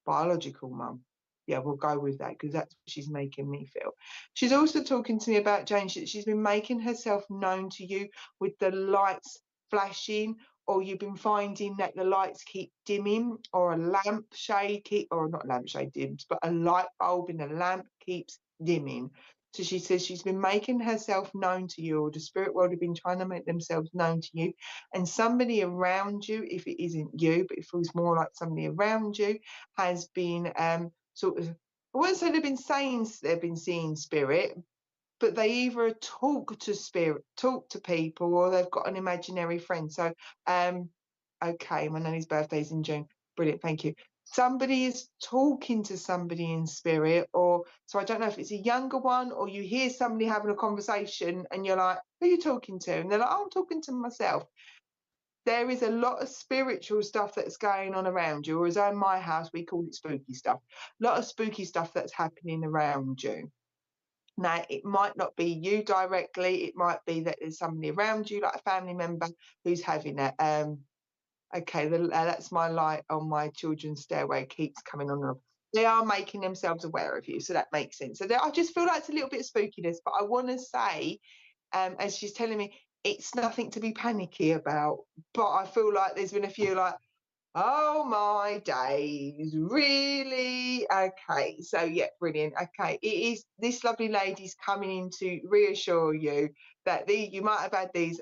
biological mum. Yeah, we'll go with that, because that's what she's making me feel. She's also talking to me about Jane. She's been making herself known to you with the lights flashing, or you've been finding that the lights keep dimming, or a lampshade or not lampshade dims, but a light bulb in a lamp keeps dimming. So she says she's been making herself known to you, or the spirit world have been trying to make themselves known to you. And somebody around you, if it isn't you, but it feels more like somebody around you, has been sort of, I wouldn't say they've been seeing spirit, but they either talk to people, or they've got an imaginary friend. So, okay, my nanny's birthday's in June. Brilliant, thank you. Somebody is talking to somebody in spirit, or so I don't know if it's a younger one, or you hear somebody having a conversation and you're like, who are you talking to? And they're like, oh, I'm talking to myself. There is a lot of spiritual stuff that's going on around you, or as in my house, we call it spooky stuff. A lot of spooky stuff that's happening around you. Now, it might not be you directly. It might be that there's somebody around you, like a family member, who's having it. Okay, that's my light on my children's stairway keeps coming on and off. They are making themselves aware of you, so that makes sense. So I just feel like it's a little bit of spookiness, but I want to say, as she's telling me, it's nothing to be panicky about. But I feel like there's been a few like, oh my days, really? Okay, so yeah, brilliant. Okay, it is, this lovely lady's coming in to reassure you that you might have had these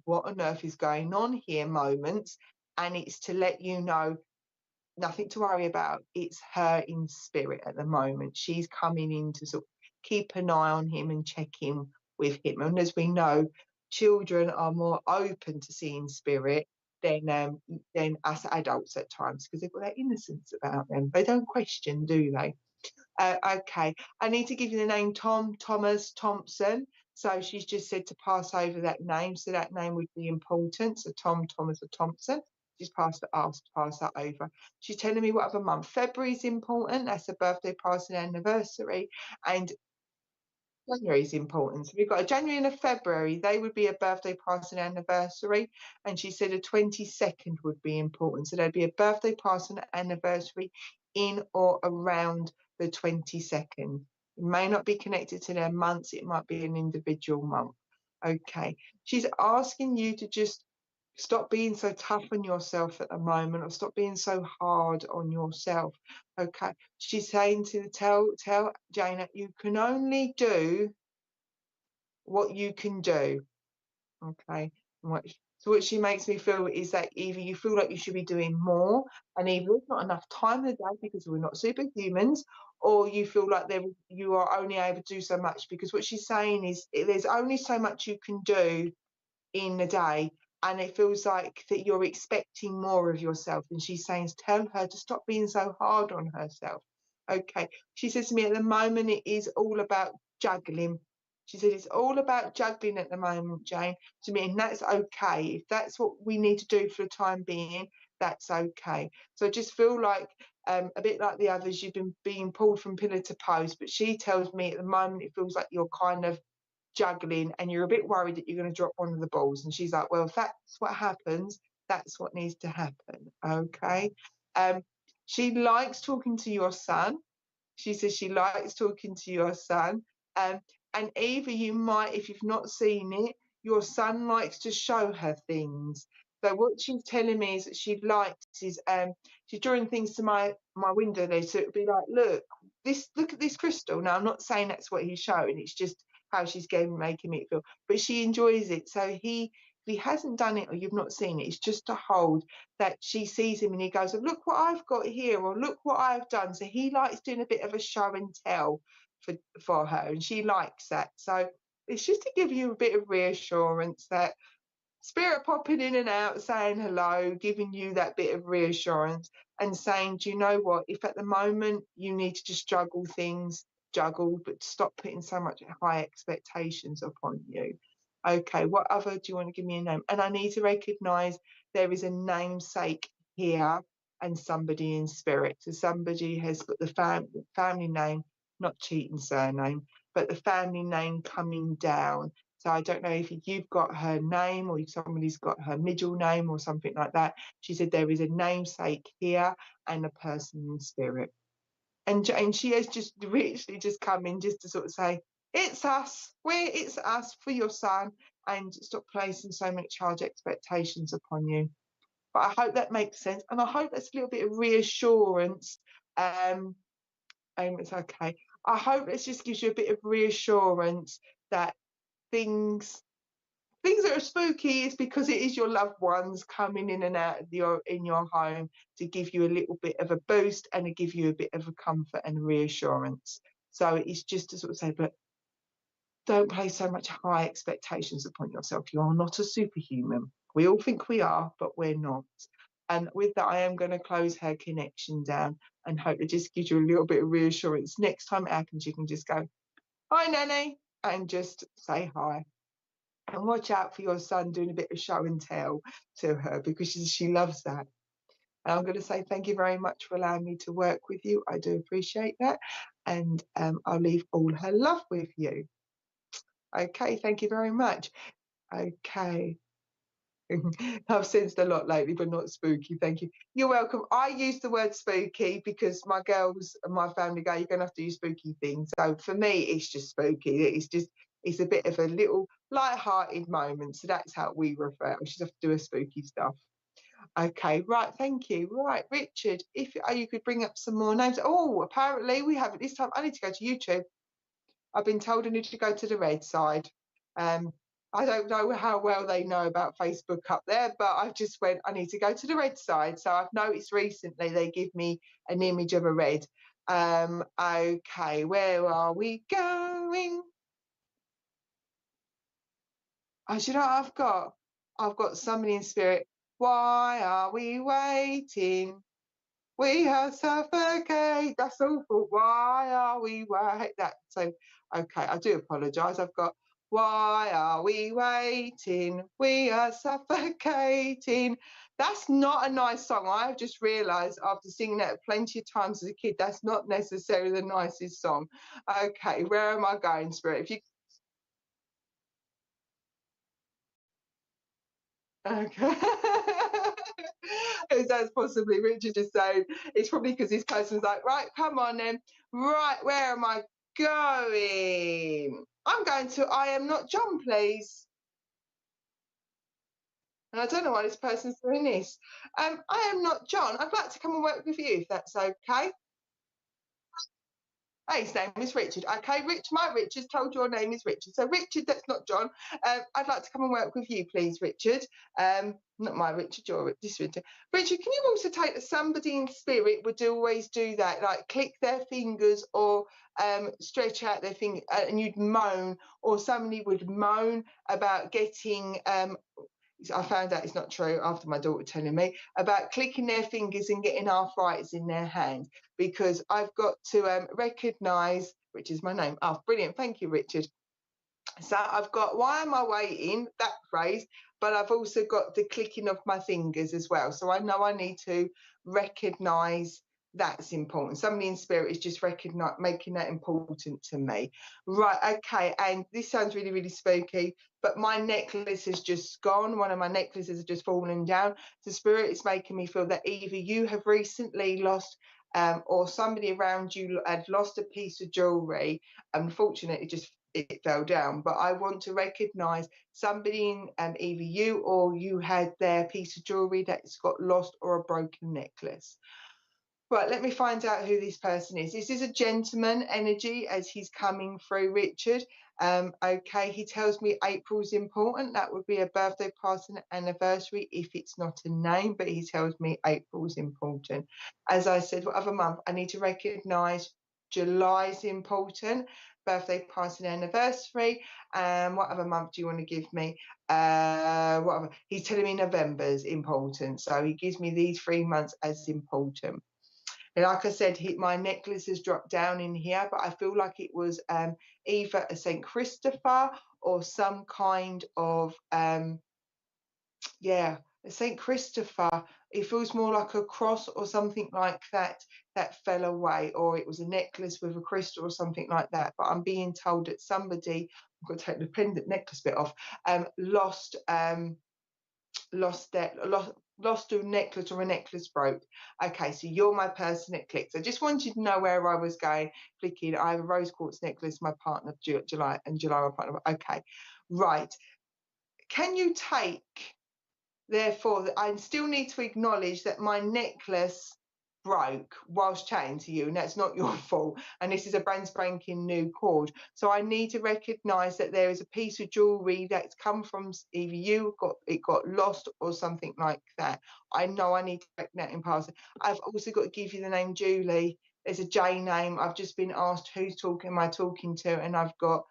what on earth is going on here moments, and it's to let you know nothing to worry about. It's her in spirit at the moment. She's coming in to sort of keep an eye on him and check in with him. And as we know, children are more open to seeing spirit than us adults at times, because they've got that innocence about them. They don't question, do they? Okay, I need to give you the name Thomas Thompson. So she's just said to pass over that name. So that name would be important. So Thomas or Thompson. She's asked to pass that over. She's telling me what other month. February is important. That's a birthday, passing anniversary. And January is important. So we've got a January and a February. They would be a birthday, passing anniversary. And she said a 22nd would be important. So there'd be a birthday, passing anniversary in or around the 22nd. It may not be connected to their months. It might be an individual month. Okay. She's asking you to just stop being so tough on yourself at the moment, or stop being so hard on yourself. Okay. She's saying to tell Jane that you can only do what you can do. Okay. So what she makes me feel is that either you feel like you should be doing more, and either there's not enough time in the day because we're not superhumans, or you feel like you are only able to do so much, because what she's saying is there's only so much you can do in the day, and it feels like that you're expecting more of yourself. And she's saying tell her to stop being so hard on herself. Okay. She says to me at the moment it is all about juggling. She said it's all about juggling at the moment, Jane, to me, and that's okay. If that's what we need to do for the time being, that's okay. So I just feel like a bit like the others, you've been being pulled from pillar to post, but she tells me at the moment it feels like you're kind of juggling and you're a bit worried that you're going to drop one of the balls. And she's like, well, if that's what happens, that's what needs to happen. Okay. She likes talking to your son. She says she likes talking to your son. And either you might, if you've not seen it, your son likes to show her things. So what she's telling me is that she likes is she's drawing things to my window there. So it'd be like, look at this crystal. Now I'm not saying that's what he's showing, it's just how she's making me feel. But she enjoys it. So if he hasn't done it or you've not seen it, it's just to hold that she sees him and he goes, look what I've got here, or look what I've done. So he likes doing a bit of a show and tell for her, and she likes that. So it's just to give you a bit of reassurance that spirit popping in and out, saying hello, giving you that bit of reassurance and saying, do you know what, if at the moment you need to just juggle things, juggle, but stop putting so much high expectations upon you. Okay, what other do you want to give me a name? And I need to recognise there is a namesake here and somebody in spirit. So somebody has got the family name, not cheating surname, but the family name coming down. So I don't know if you've got her name or if somebody's got her middle name or something like that. She said there is a namesake here and a person in spirit. And she has just literally just come in just to sort of say, it's us, it's us for your son, and stop placing so many charge expectations upon you. But I hope that makes sense. And I hope that's a little bit of reassurance. It's okay. I hope this just gives you a bit of reassurance that things that are spooky is because it is your loved ones coming in and out of in your home to give you a little bit of a boost and to give you a bit of a comfort and reassurance. So it's just to sort of say, but don't place so much high expectations upon yourself. You are not a superhuman. We all think we are, but we're not. And with that, I am going to close her connection down and hope it just gives you a little bit of reassurance. Next time it happens, you can just go, "Hi, Nanny," and just say hi. And watch out for your son doing a bit of show and tell to her, because she loves that. And I'm going to say thank you very much for allowing me to work with you. I do appreciate that. And I'll leave all her love with you. Okay, thank you very much. Okay. I've sensed a lot lately, but not spooky. Thank you. You're welcome. I use the word spooky because my girls and my family go, "You're going to have to use spooky things." So for me, it's just spooky. It's a bit of a little light-hearted moment. So that's how we refer. We just have to do a spooky stuff. Okay, right. Thank you. Right, Richard, if you could bring up some more names. Oh, apparently we have it this time. I need to go to YouTube. I've been told I need to go to the red side. I don't know how well they know about Facebook up there, but I've just went, I need to go to the red side. So I've noticed recently they give me an image of a red. Okay, where are we going? Oh, you know what I've got somebody in spirit. Why are we waiting? We are suffocate. That's awful. Why are we wait? That so okay. I do apologise. I've got. Why are we waiting? We are suffocating. That's not a nice song. I have just realised after singing that plenty of times as a kid, that's not necessarily the nicest song. Okay, where am I going, Spirit? If you okay. That's possibly Richard just saying it's probably because this person's like, right, come on then. Right, where am I going? I'm going to I Am Not John, please. And I don't know why this person's doing this. I am not John. I'd like to come and work with you if that's okay. Hey, his name is Richard. Okay, my Richard told your name is Richard. So Richard, that's not John. I'd like to come and work with you, please, Richard. Not my Richard, your this Richard. Richard, can you also take that somebody in spirit would always do that, like click their fingers or stretch out their finger and you'd moan, or somebody would moan about getting I found out it's not true after my daughter telling me about clicking their fingers and getting arthritis in their hand, because I've got to recognise, which is my name. Oh, brilliant. Thank you, Richard. So I've got why am I waiting, that phrase, but I've also got the clicking of my fingers as well. So I know I need to recognise that's important. Somebody in spirit is just making that important to me. Right, okay, and this sounds really, really spooky, but my necklace has just gone. One of my necklaces has just fallen down. The spirit is making me feel that either you have recently lost or somebody around you had lost a piece of jewellery. Unfortunately, it fell down, but I want to recognise somebody in either you or you had their piece of jewellery that's got lost or a broken necklace. Right, let me find out who this person is. This is a gentleman energy as he's coming through, Richard. Okay, he tells me April's important. That would be a birthday, party, and anniversary if it's not a name, but he tells me April's important. As I said, what other month? I need to recognise July's important. Birthday, party, and anniversary. What other month do you want to give me? He's telling me November's important. So he gives me these 3 months as important. And like I said, my necklace has dropped down in here, but I feel like it was either a St. Christopher or some kind of, a St. Christopher. It feels more like a cross or something like that fell away, or it was a necklace with a crystal or something like that. But I'm being told that somebody, I've got to take the pendant necklace bit off, lost a necklace or a necklace broke. Okay, so you're my person that clicks. I just wanted to know where I was going. Clicking, I have a rose quartz necklace, my partner, July, my partner. Okay, right. Can you take, therefore, that I still need to acknowledge that my necklace broke whilst chatting to you, and that's not your fault, and this is a brand spanking new cord. So I need to recognize that there is a piece of jewelry that's come from either you got lost or something like that. I know I need to correct that in passing. I've also got to give you the name Julie. There's a J name. I've just been asked who's talking, am I talking to, and I've got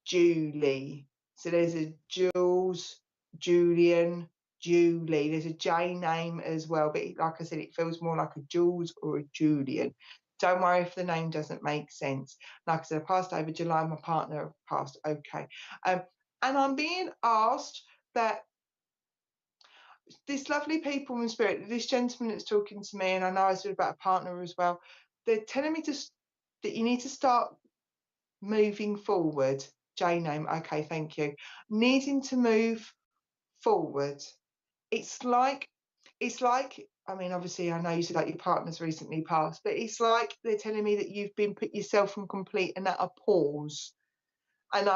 Julie. So there's a Jules, Julian, Julie. There's a J name as well, but like I said, it feels more like a Jules or a Julian. Don't worry if the name doesn't make sense. Like I said, I passed over July, my partner passed. Okay. And I'm being asked that this lovely people in spirit, this gentleman that's talking to me, and I know I said about a partner as well, they're telling me that you need to start moving forward. J name, okay, thank you. Needing to move forward. It's like, I mean, obviously I know you said like your partner's recently passed, but it's like they're telling me that you've been put yourself on complete and at a pause. And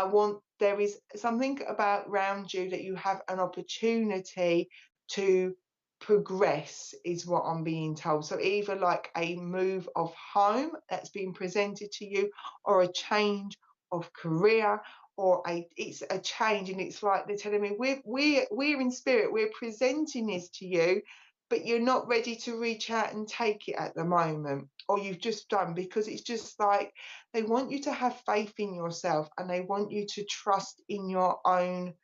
there is something about around you that you have an opportunity to progress, is what I'm being told. So either like a move of home that's been presented to you, or a change of career, or it's a change, and it's like they're telling me we're in spirit, we're presenting this to you, but you're not ready to reach out and take it at the moment, or you've just done, because it's just like they want you to have faith in yourself, and they want you to trust in your own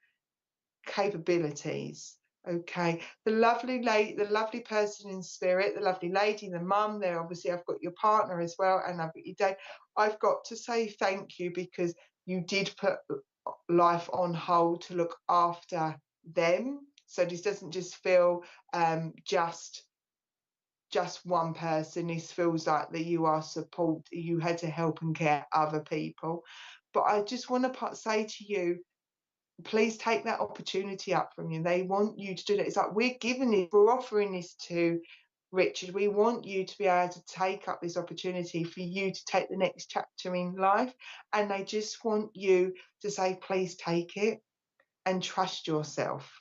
capabilities. Okay, the lovely lady, the lovely person in spirit, the lovely lady, the mum there, obviously I've got your partner as well, and I've got your dad. I've got to say thank you, because you did put life on hold to look after them, so this doesn't just feel just one person. This feels like that you are support, you had to help and care other people. But I just want to say to you, please take that opportunity up from you. They want you to do that. It's like we're giving it, we're offering this to Richard. We want you to be able to take up this opportunity for you to take the next chapter in life. And they just want you to say, please take it and trust yourself.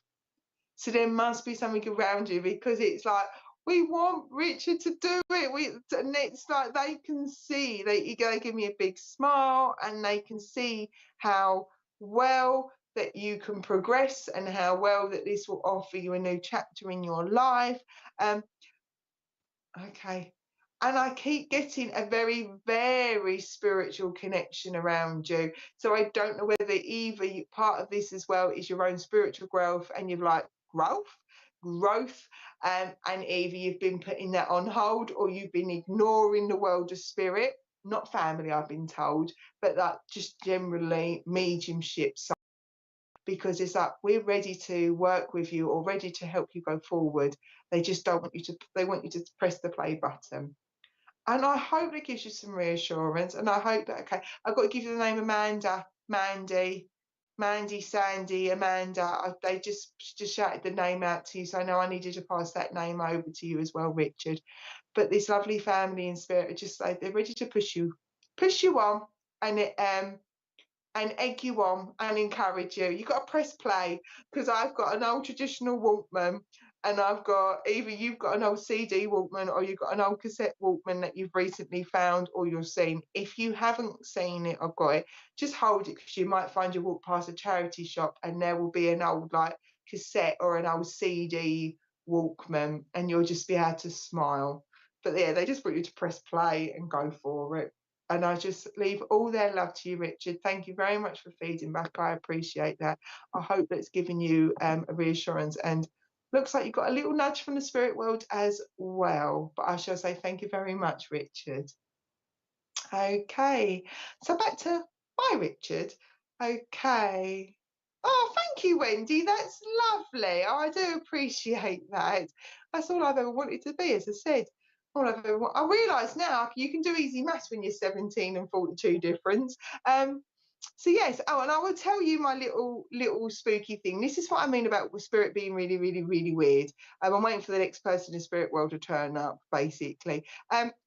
So there must be something around you, because it's like, we want Richard to do it. And it's like they can see, they give me a big smile, and they can see how well that you can progress, and how well that this will offer you a new chapter in your life. Okay. And I keep getting a very, very spiritual connection around you. So I don't know whether either part of this as well is your own spiritual growth, and you're like, growth, and either you've been putting that on hold, or you've been ignoring the world of spirit, not family, I've been told, but that just generally mediumship. Because it's like, we're ready to work with you, or ready to help you go forward. They just don't want you to, they want you to press the play button. And I hope it gives you some reassurance. And I hope that, okay, I've got to give you the name Amanda, Mandy, Sandy, Amanda. They just shouted the name out to you. So I know I needed to pass that name over to you as well, Richard. But this lovely family in spirit are just like, they're ready to push you on, and egg you on and encourage you. You've got to press play, because I've got an old traditional Walkman, and I've got, either you've got an old CD Walkman, or you've got an old cassette Walkman that you've recently found or you've seen. If you haven't seen it or got it, just hold it, because you might find you walk past a charity shop and there will be an old like cassette or an old CD Walkman, and you'll just be able to smile. But yeah, they just want you to press play and go for it. And I just leave all their love to you, Richard. Thank you very much for feeding back. I appreciate that. I hope that's given you a reassurance. And looks like you got a little nudge from the spirit world as well. But I shall say thank you very much, Richard. Okay, so back to my Richard. Okay. Oh, thank you, Wendy. That's lovely. Oh, I do appreciate that. That's all I've ever wanted to be, as I said. I realise now you can do easy maths when you're 17 and 42 difference. So yes. Oh, and I will tell you my little spooky thing. This is what I mean about spirit being really, really, really weird. I'm waiting for the next person in spirit world to turn up, basically.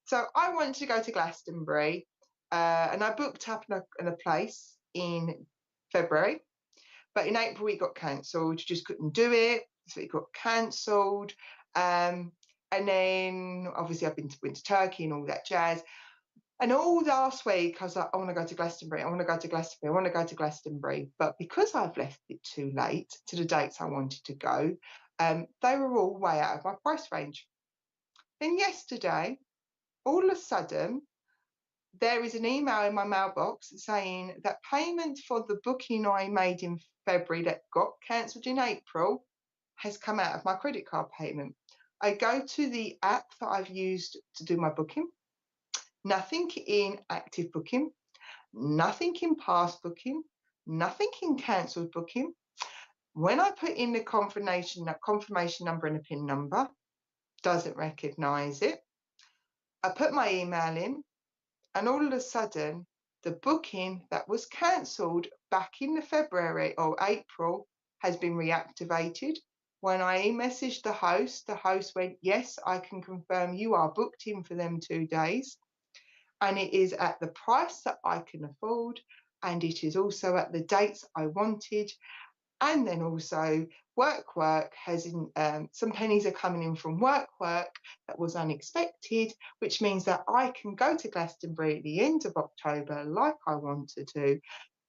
So I wanted to go to Glastonbury, and I booked up in a place in February, but in April it got cancelled. Just couldn't do it, so it got cancelled. And then obviously I've went to Turkey and all that jazz. And all last week I was like, I want to go to Glastonbury. I want to go to Glastonbury. I want to go to Glastonbury. But because I've left it too late to the dates I wanted to go, they were all way out of my price range. Then yesterday, all of a sudden, there is an email in my mailbox saying that payment for the booking I made in February that got cancelled in April has come out of my credit card payment. I go to the app that I've used to do my booking, nothing in active booking, nothing in past booking, nothing in cancelled booking. When I put in the confirmation number and a PIN number, doesn't recognise it. I put my email in, and all of a sudden, the booking that was cancelled back in the February or April has been reactivated. When I messaged the host went, yes, I can confirm you are booked in for them 2 days. And it is at the price that I can afford. And it is also at the dates I wanted. And then also work has some pennies are coming in from work that was unexpected, which means that I can go to Glastonbury at the end of October like I wanted to,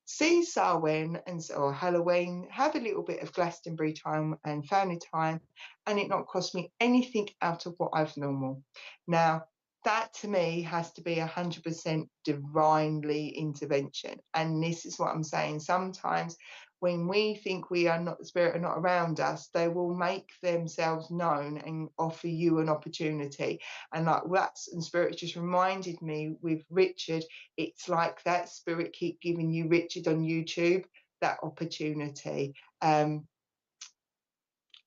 see Samhain or Halloween, have a little bit of Glastonbury time and family time, and it not cost me anything out of what I've normal. Now, that to me has to be 100% divinely intervention. And this is what I'm saying. Sometimes when we think we are not, the spirit are not around us, they will make themselves known and offer you an opportunity. And like that's, and spirit just reminded me with Richard, it's like that spirit keep giving you Richard on YouTube that opportunity.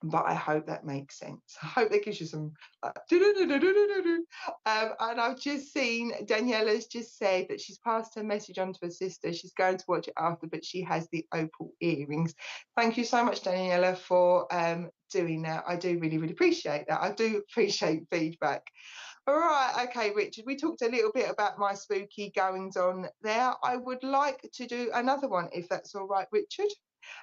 But I hope that makes sense. I hope that gives you some and I've just seen Daniela's just said that she's passed her message on to her sister. She's going to watch it after, but she has the opal earrings. Thank you so much, Daniela, for doing that. I do really, really appreciate that. I do appreciate feedback. All right, okay, Richard, we talked a little bit about my spooky goings on there. I would like to do another one, if that's all right, Richard.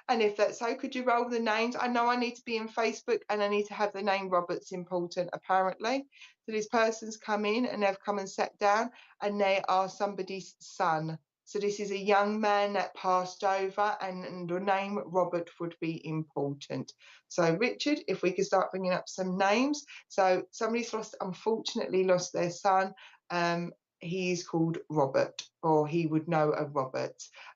And if that's so, could you roll the names? I know I need to be in Facebook and I need to have the name Robert's important, apparently. So this person's come in and they've come and sat down and they are somebody's son. So this is a young man that passed over and the name Robert would be important. So Richard, if we could start bringing up some names. So somebody's unfortunately lost their son. He is called Robert, or he would know a Robert.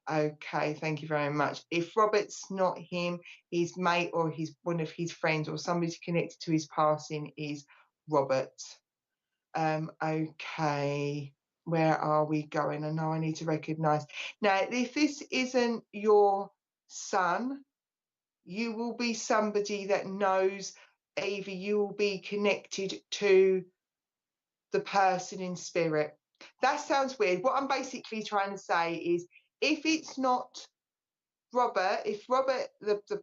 Okay, thank you very much. If Robert's not him, his mate or one of his friends or somebody connected to his passing is Robert. Okay, where are we going? I know I need to recognise. Now, if this isn't your son, you will be somebody that knows, either you will be connected to the person in spirit. That sounds weird. What I'm basically trying to say is, if it's not Robert, if the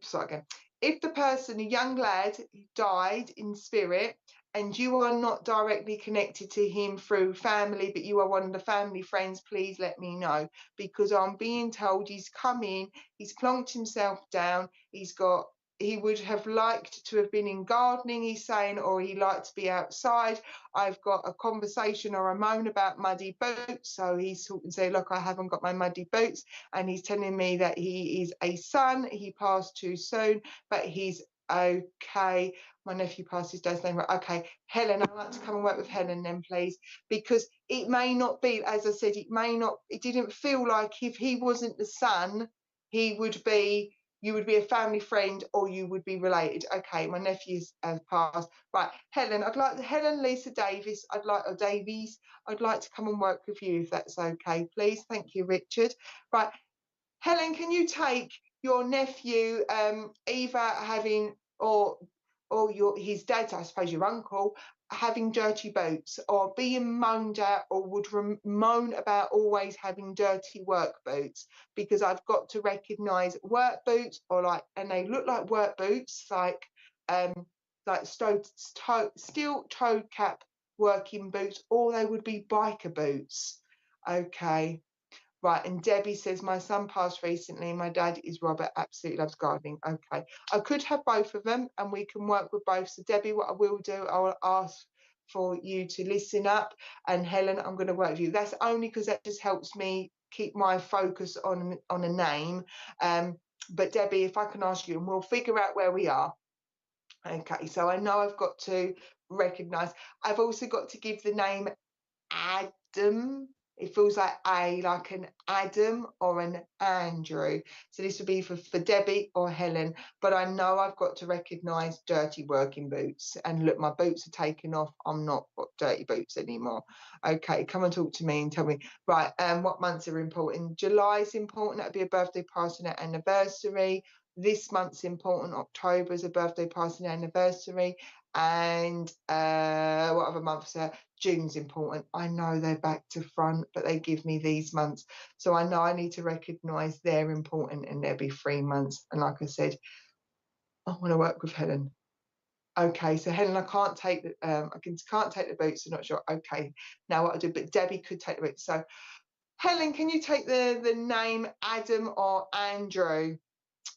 person, a young lad, died in spirit and you are not directly connected to him through family, but you are one of the family friends, please let me know, because I'm being told he's come in, he's plonked himself down, he would have liked to have been in gardening, he's saying, or he liked to be outside. I've got a conversation or a moan about muddy boots. So he's talking, say, look, I haven't got my muddy boots. And he's telling me that he is a son. He passed too soon, but he's okay. My nephew passed his dad's name. Okay, Helen, I'd like to come and work with Helen then, please. Because it may not be, as I said, it didn't feel like if he wasn't the son, you would be a family friend or you would be related. Okay, my nephew's passed. Right, Helen Lisa Davies, I'd like to come and work with you if that's okay, please. Thank you, Richard. Right, Helen, can you take your nephew either having or his dad, I suppose your uncle, having dirty boots or being moaned at or would moan about always having dirty work boots, because I've got to recognise work boots and they look like work boots, like steel toe cap working boots, or they would be biker boots. Okay. Right, and Debbie says, my son passed recently. My dad is Robert, absolutely loves gardening. Okay, I could have both of them and we can work with both. So Debbie, what I will do, I will ask for you to listen up, and Helen, I'm going to work with you. That's only because that just helps me keep my focus on a name. But Debbie, if I can ask you, and we'll figure out where we are. Okay, so I know I've got to recognise. I've also got to give the name Adam. It feels like like an Adam or an Andrew. So this would be for Debbie or Helen. But I know I've got to recognise dirty working boots. And look, my boots are taken off. I'm not got dirty boots anymore. Okay, come and talk to me and tell me. Right, what months are important? July is important. That'd be a birthday, passing out, anniversary. This month's important. October is a birthday, passing out, anniversary. And what other months are? June's important. I know they're back to front, but they give me these months. So I know I need to recognise they're important, and there'll be 3 months. And like I said, I want to work with Helen. Okay, so Helen, I can't take the can't take the boots. I'm not sure. Okay, now what I do, but Debbie could take the boots. So Helen, can you take the name Adam or Andrew?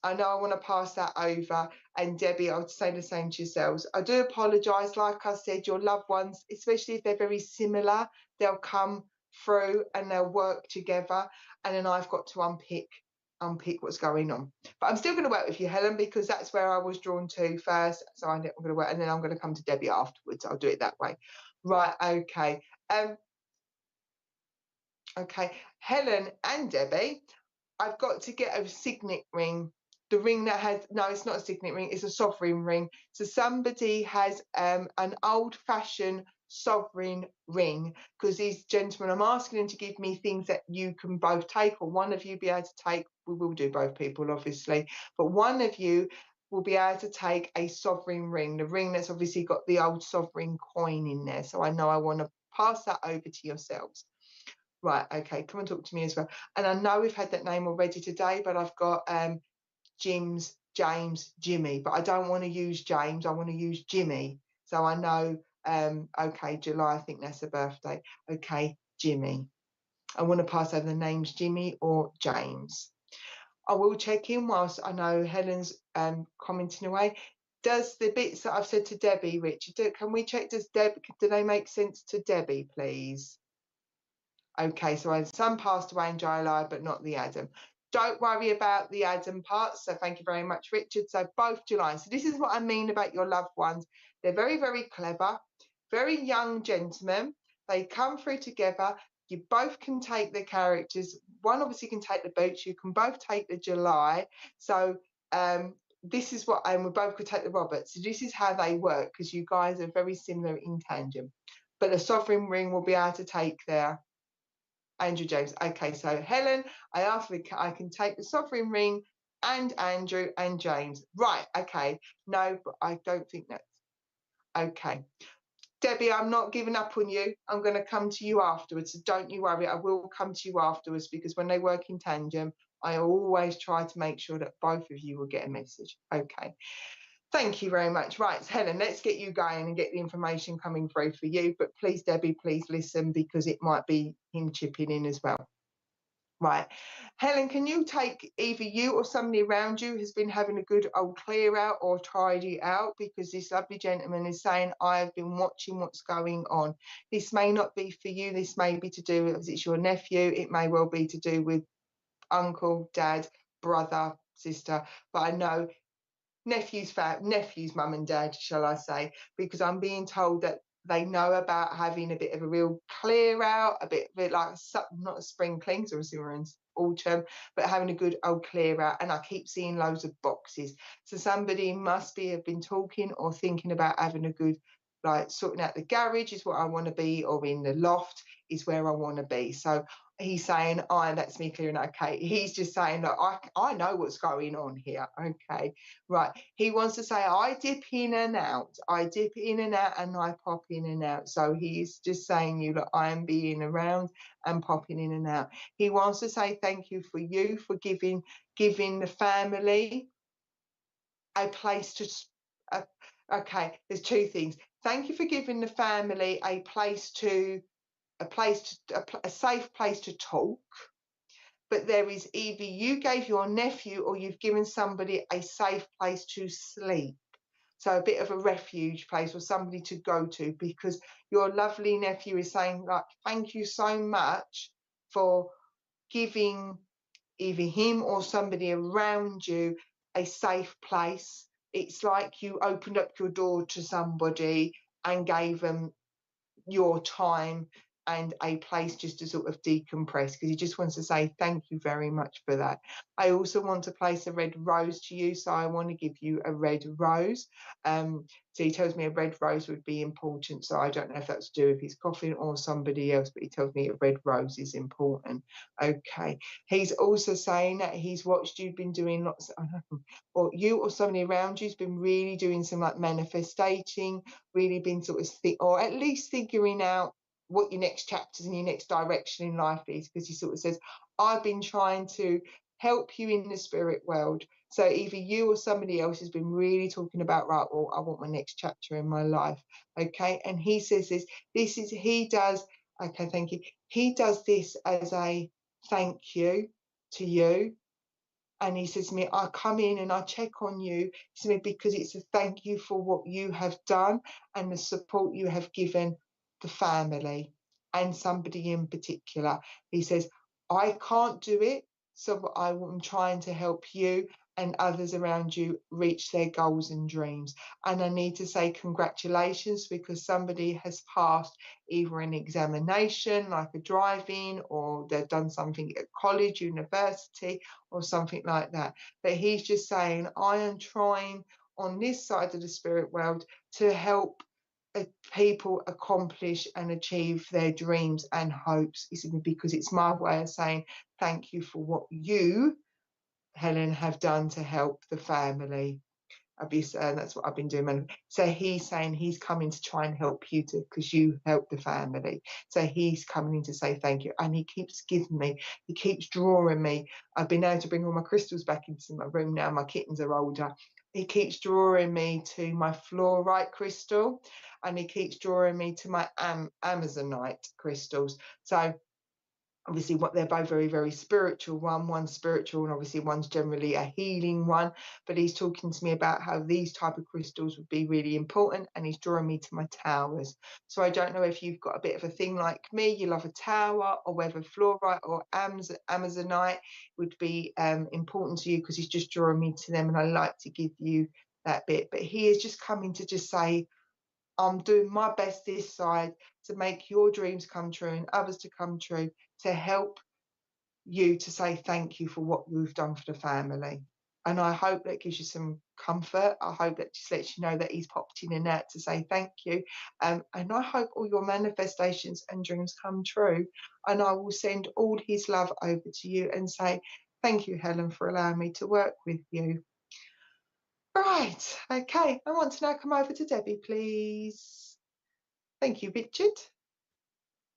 I know I want to pass that over. And Debbie, I would say the same to yourselves. I do apologise. Like I said, your loved ones, especially if they're very similar, they'll come through and they'll work together. And then I've got to unpick what's going on. But I'm still going to work with you, Helen, because that's where I was drawn to first. So I'm going to work, and then I'm going to come to Debbie afterwards. I'll do it that way. Right, okay. Okay, Helen and Debbie, I've got to get a signet ring. The ring that has, no, it's not a signet ring, it's a sovereign ring. So somebody has an old-fashioned sovereign ring, because these gentlemen, I'm asking them to give me things that you can both take, or one of you be able to take. We will do both people, obviously, but one of you will be able to take a sovereign ring, the ring that's obviously got the old sovereign coin in there. So I know I want to pass that over to yourselves. Right, okay, come and talk to me as well. And I know we've had that name already today, but I've got James, Jimmy, but I don't want to use James, I want to use Jimmy. So I know, okay, July, I think that's a birthday. Okay, Jimmy. I want to pass over the names Jimmy or James. I will check in whilst I know Helen's commenting away. Does the bits that I've said to Debbie, Richard, can we check, do they make sense to Debbie, please? Okay, so some passed away in July, but not the Adam. Don't worry about the Adam parts. So thank you very much, Richard. So both July. So this is what I mean about your loved ones. They're very, very clever, very young gentlemen. They come through together. You both can take the characters. One obviously can take the boots. You can both take the July. So this is what, and we both could take the Roberts. So this is how they work, because you guys are very similar in tandem. But the sovereign ring will be able to take their Andrew James. Okay, so Helen, I asked if I can take the sovereign ring and Andrew and James. Right, okay. No, but I don't think that's okay. Debbie, I'm not giving up on you. I'm going to come to you afterwards. So don't you worry. I will come to you afterwards, because when they work in tandem, I always try to make sure that both of you will get a message. Okay. Thank you very much. Right, Helen, let's get you going and get the information coming through for you. But please, Debbie, please listen, because it might be him chipping in as well. Right, Helen, can you take either you or somebody around you has been having a good old clear out or tidy out, because this lovely gentleman is saying, I have been watching what's going on. This may not be for you. This may be to do with, it's your nephew. It may well be to do with uncle, dad, brother, sister. But I know nephew's mum and dad, shall I say, because I'm being told that they know about having a bit of a real clear out, a bit like not a spring clean, so we're in autumn, but having a good old clear out. And I keep seeing loads of boxes. So somebody must have been talking or thinking about having a good, like, sorting out the garage is what I want to be, or in the loft is where I want to be. So he's saying, that's me clearing. Okay, he's just saying that I know what's going on here. Okay, right. He wants to say, I dip in and out. I dip in and out and I pop in and out. So he's just saying you that I am being around and popping in and out. He wants to say thank you for giving the family a place to. Okay, there's two things. Thank you for giving the family a safe place to talk. but there is either you gave your nephew or you've given somebody a safe place to sleep. So a bit of a refuge place or somebody to go to, because your lovely nephew is saying, like, thank you so much for giving either him or somebody around you a safe place. It's like you opened up your door to somebody and gave them your time and a place just to sort of decompress, because he just wants to say thank you very much for that. I also want to place a red rose to you, so I want to give you a red rose. So he tells me a red rose would be important, so I don't know if that's to do with his coffin or somebody else, but he tells me a red rose is important. Okay. He's also saying that he's watched you been doing lots of, or you or somebody around you's been really doing some like manifestating, really been sort of or at least figuring out what your next chapters and your next direction in life is, because he sort of says, I've been trying to help you in the spirit world. So either you or somebody else has been really talking about, right, well, I want my next chapter in my life. Okay. And he says he does, okay, thank you. He does this as a thank you to you. And he says to me, I come in and I check on you, because it's a thank you for what you have done and the support you have given the family and somebody in particular. He says, I can't do it, so I'm trying to help you and others around you reach their goals and dreams. And I need to say congratulations, because somebody has passed either an examination like a driving, or they've done something at college, university, or something like that. But he's just saying, I am trying on this side of the spirit world to help people accomplish and achieve their dreams and hopes, because it's my way of saying thank you for what you, Helen, have done to help the family. That's what I've been doing. So he's saying he's coming to try and help you because you helped the family. So he's coming in to say thank you. And he keeps giving me, he keeps drawing me. I've been able to bring all my crystals back into my room now. My kittens are older. He keeps drawing me to my fluorite crystal, and he keeps drawing me to my amazonite crystals. So obviously what they're both very, very spiritual. One's spiritual, and obviously one's generally a healing one. But he's talking to me about how these type of crystals would be really important, and he's drawing me to my towers. So I don't know if you've got a bit of a thing like me, you love a tower, or whether fluorite or amazonite would be important to you, because he's just drawing me to them, and I like to give you that bit. But he is just coming to just say, I'm doing my best this side to make your dreams come true and others to come true, to help you, to say thank you for what you've done for the family. And I hope that gives you some comfort. I hope that just lets you know that he's popped in and out to say thank you. And I hope all your manifestations and dreams come true. And I will send all his love over to you and say, thank you, Helen, for allowing me to work with you. Right, okay. I want to now come over to Debbie, please. Thank you, Richard.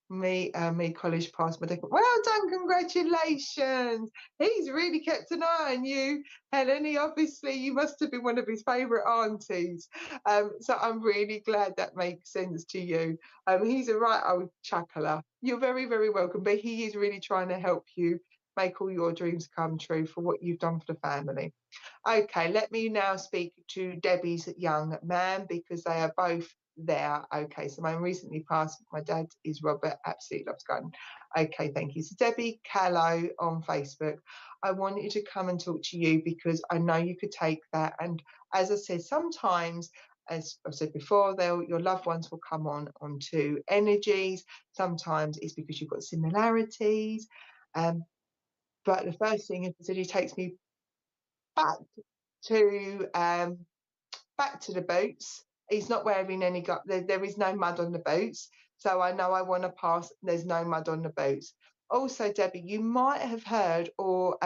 Me college passed my degree. Well done, congratulations. He's really kept an eye on you, Helen. You must have been one of his favourite aunties. So I'm really glad that makes sense to you. He's a right old chuckler. You're very, very welcome. But he is really trying to help you make all your dreams come true for what you've done for the family. Okay, let me now speak to Debbie's young man, because they are both there. Okay, so mine recently passed. My dad is Robert, absolutely loves garden. Okay, thank you. So Debbie Callow on Facebook, I wanted you to come and talk to you because I know you could take that. And as I said, sometimes, as I've said before, your loved ones will come onto energies. Sometimes it's because you've got similarities. But the first thing is that he takes me back to the boots. He's not wearing any there is no mud on the boots, so I know I want to pass. There's no mud on the boots. Also, Debbie, you might have heard, or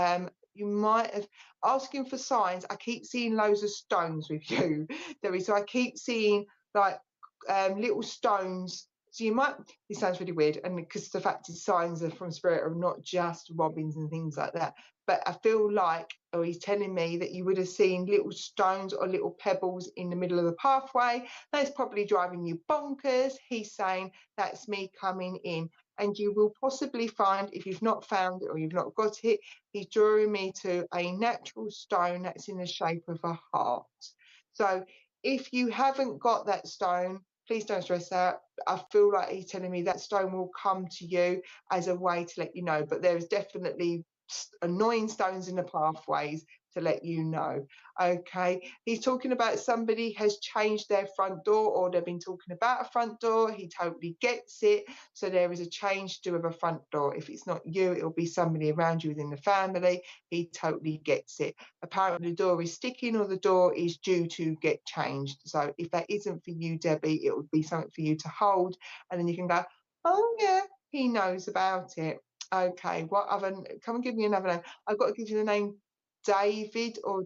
you might have asking for signs. I keep seeing loads of stones with you, Debbie. So I keep seeing like little stones. So you might, this sounds really weird, and because the fact is signs are from spirit are not just robins and things like that. But I feel like, or he's telling me that you would have seen little stones or little pebbles in the middle of the pathway. That's probably driving you bonkers. He's saying that's me coming in and you will possibly find, if you've not found it or you've not got it, he's drawing me to a natural stone that's in the shape of a heart. So if you haven't got that stone, please don't stress out. I feel like he's telling me that stone will come to you as a way to let you know, but there is definitely annoying stones in the pathways to let you know. Okay, he's talking about somebody has changed their front door, or they've been talking about a front door. He totally gets it. So there is a change to do with a front door. If it's not you, it'll be somebody around you within the family. He totally gets it. Apparently the door is sticking, or the door is due to get changed. So if that isn't for you, Debbie, it would be something for you to hold, and then you can go, oh yeah, he knows about it. Okay, what other, come and give me another name. I've got to give you the name David or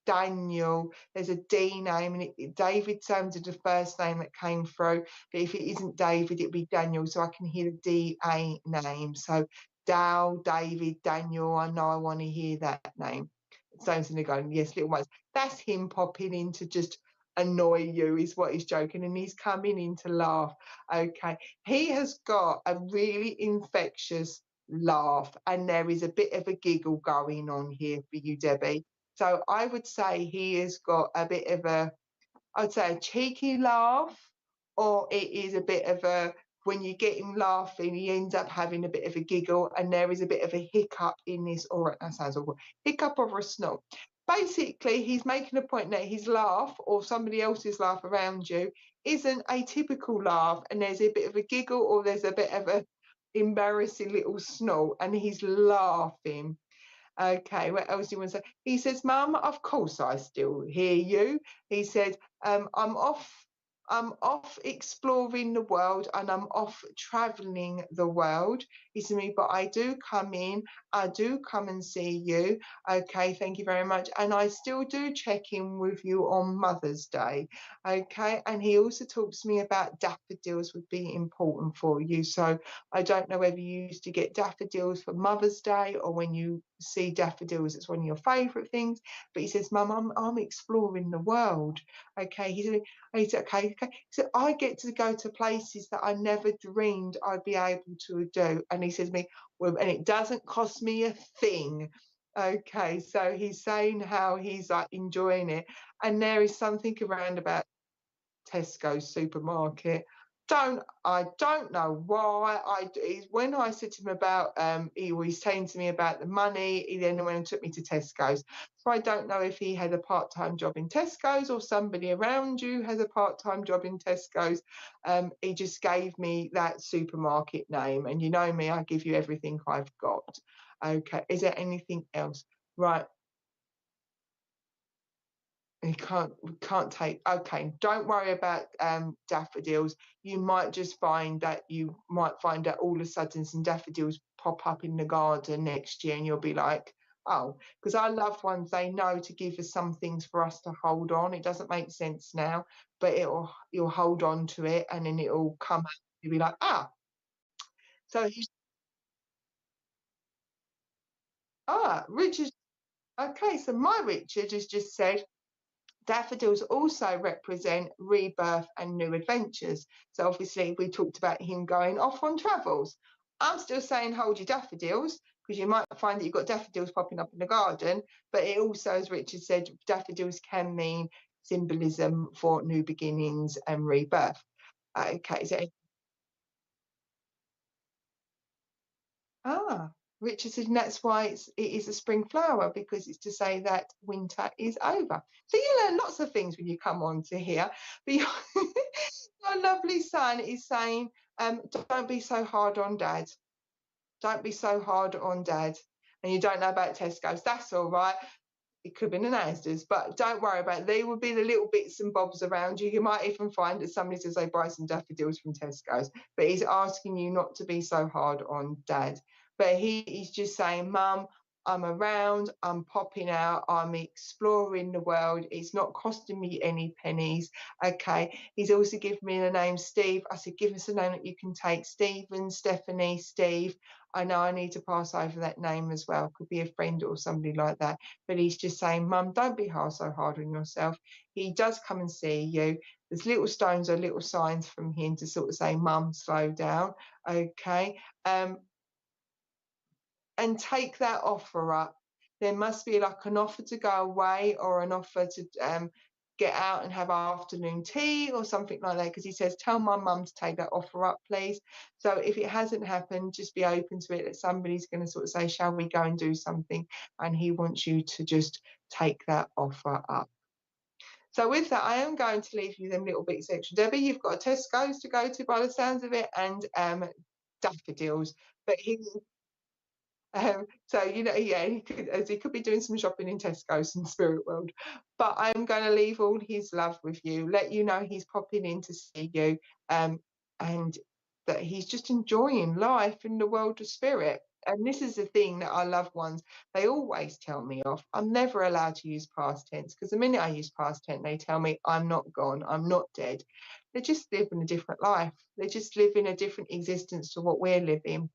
Daniel. There's a D name, and David sounded the first name that came through, but if it isn't David, it'll be Daniel, so I can hear the D-A name. So Dal, David, Daniel, I know I want to hear that name. Sounds in the going, yes, little ones. That's him popping in to just annoy you, is what he's joking, and he's coming in to laugh. Okay, he has got a really infectious laugh, and there is a bit of a giggle going on here for you, Debbie. So I would say he has got a bit of a, I'd say a cheeky laugh, or it is a bit of a, when you get him laughing, he ends up having a bit of a giggle, and there is a bit of a hiccup in this, or that sounds awful, hiccup or a snort. Basically, he's making a point that his laugh, or somebody else's laugh around you, isn't a typical laugh, and there's a bit of a giggle, or there's a bit of a embarrassing little snort, and he's laughing. Okay, what else do you want to say? He says, Mum, of course I still hear you. He said, I'm off exploring the world, and I'm off traveling the world. He said to me, but I do come in, I do come and see you. Okay, thank you very much. And I still do check in with you on Mother's Day. Okay, and he also talks to me about daffodils would be important for you. So I don't know whether you used to get daffodils for Mother's Day, or when you see daffodils, it's one of your favourite things. But he says, Mum, I'm exploring the world. Okay, he said, okay. So I get to go to places that I never dreamed I'd be able to do. And he says to me, well, and it doesn't cost me a thing. Okay, so he's saying how he's like enjoying it. And there is something around about Tesco's supermarket. I don't know why. When I said to him about he was saying to me about the money, he then went and took me to Tesco's. So I don't know if he had a part-time job in Tesco's, or somebody around you has a part-time job in Tesco's. He just gave me that supermarket name, and you know me, I give you everything I've got. Okay, is there anything else? Right. You can't take, okay, don't worry about daffodils. You might just find that all of a sudden some daffodils pop up in the garden next year, and you'll be like, oh, because our loved ones, they know to give us some things for us to hold on. It doesn't make sense now, but you'll hold on to it, and then it'll come out. You'll be like, ah. So Richard. Okay, so my Richard has just said, daffodils also represent rebirth and new adventures. So obviously we talked about him going off on travels. I'm still saying hold your daffodils, because you might find that you've got daffodils popping up in the garden, but it also, as Richard said, daffodils can mean symbolism for new beginnings and rebirth. Okay, so Richard said, and that's why it is a spring flower, because it's to say that winter is over. So you learn lots of things when you come on to here. But your lovely son is saying, don't be so hard on Dad. Don't be so hard on Dad. And you don't know about Tesco's. That's all right. It could have been an Asda's, but don't worry about it. They will be the little bits and bobs around you. You might even find that somebody says they buy some daffodils from Tesco's, but he's asking you not to be so hard on Dad. But he's just saying, Mum, I'm around, I'm popping out, I'm exploring the world. It's not costing me any pennies. Okay. He's also given me the name Steve. I said, give us a name that you can take. Stephen, Stephanie, Steve. I know I need to pass over that name as well. Could be a friend or somebody like that. But he's just saying, Mum, don't be so hard on yourself. He does come and see you. There's little stones or little signs from him to sort of say, Mum, slow down. Okay. And take that offer up. There must be like an offer to go away or an offer to get out and have afternoon tea or something like that, because he says, tell my mum to take that offer up, please. So if it hasn't happened, just be open to it, that somebody's going to sort of say, shall we go and do something? And he wants you to just take that offer up. So with that, I am going to leave you them little bits extra. Debbie, you've got a Tesco's to go to by the sounds of it, and daffodils. But so yeah, he could be doing some shopping in Tesco's and Spirit World. But I'm going to leave all his love with you, let you know he's popping in to see you, and that he's just enjoying life in the world of spirit. And this is the thing that our loved ones, they always tell me off. I'm never allowed to use past tense, because the minute I use past tense, they tell me I'm not gone, I'm not dead. They're just living a different life. They're just living a different existence to what we're living.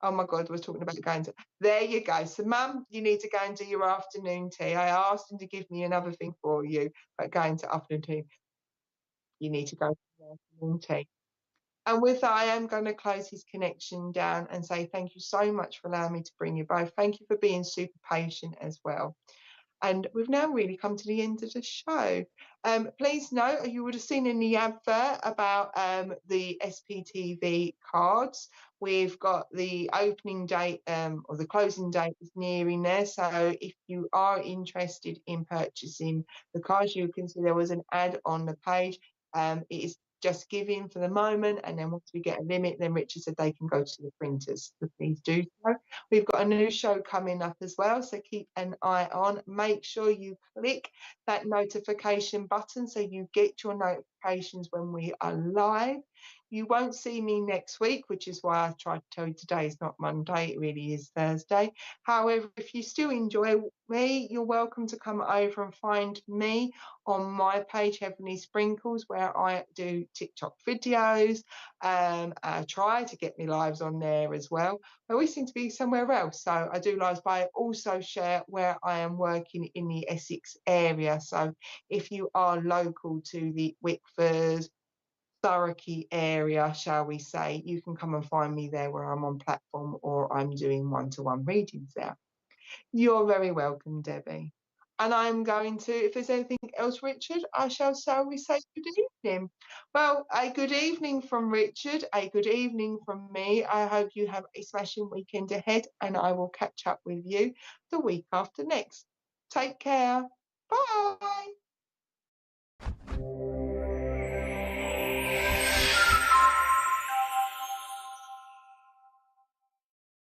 Oh my God, we're talking about going to, there you go. So Mum, you need to go and do your afternoon tea. I asked him to give me another thing for you, but going to afternoon tea, you need to go to the afternoon tea. And with that, I am going to close his connection down and say thank you so much for allowing me to bring you both. Thank you for being super patient as well. And we've now really come to the end of the show. Please note, you would have seen in the advert about the SPTV cards. We've got the opening date or the closing date is nearing there. So if you are interested in purchasing the cards, you can see there was an ad on the page. It is just giving for the moment, and then once we get a limit, then Richard said they can go to the printers. So please do so. We've got a new show coming up as well, so keep an eye on. Make sure you click that notification button so you get your notifications when we are live. You won't see me next week, which is why I tried to tell you today is not Monday, it really is Thursday. However, if you still enjoy me, you're welcome to come over and find me on my page, Heavenly Sprinkles, where I do TikTok videos. I try to get me lives on there as well. I always seem to be somewhere else, so I do lives, but I also share where I am working in the Essex area. So if you are local to the Wickford, Thurrock area, shall we say, you can come and find me there where I'm on platform or I'm doing one-to-one readings there. You're very welcome, Debbie. And I'm going to, if there's anything else, Richard, shall we say good evening? Well, a good evening from Richard, a good evening from me. I hope you have a smashing weekend ahead, and I will catch up with you the week after next. Take care. Bye.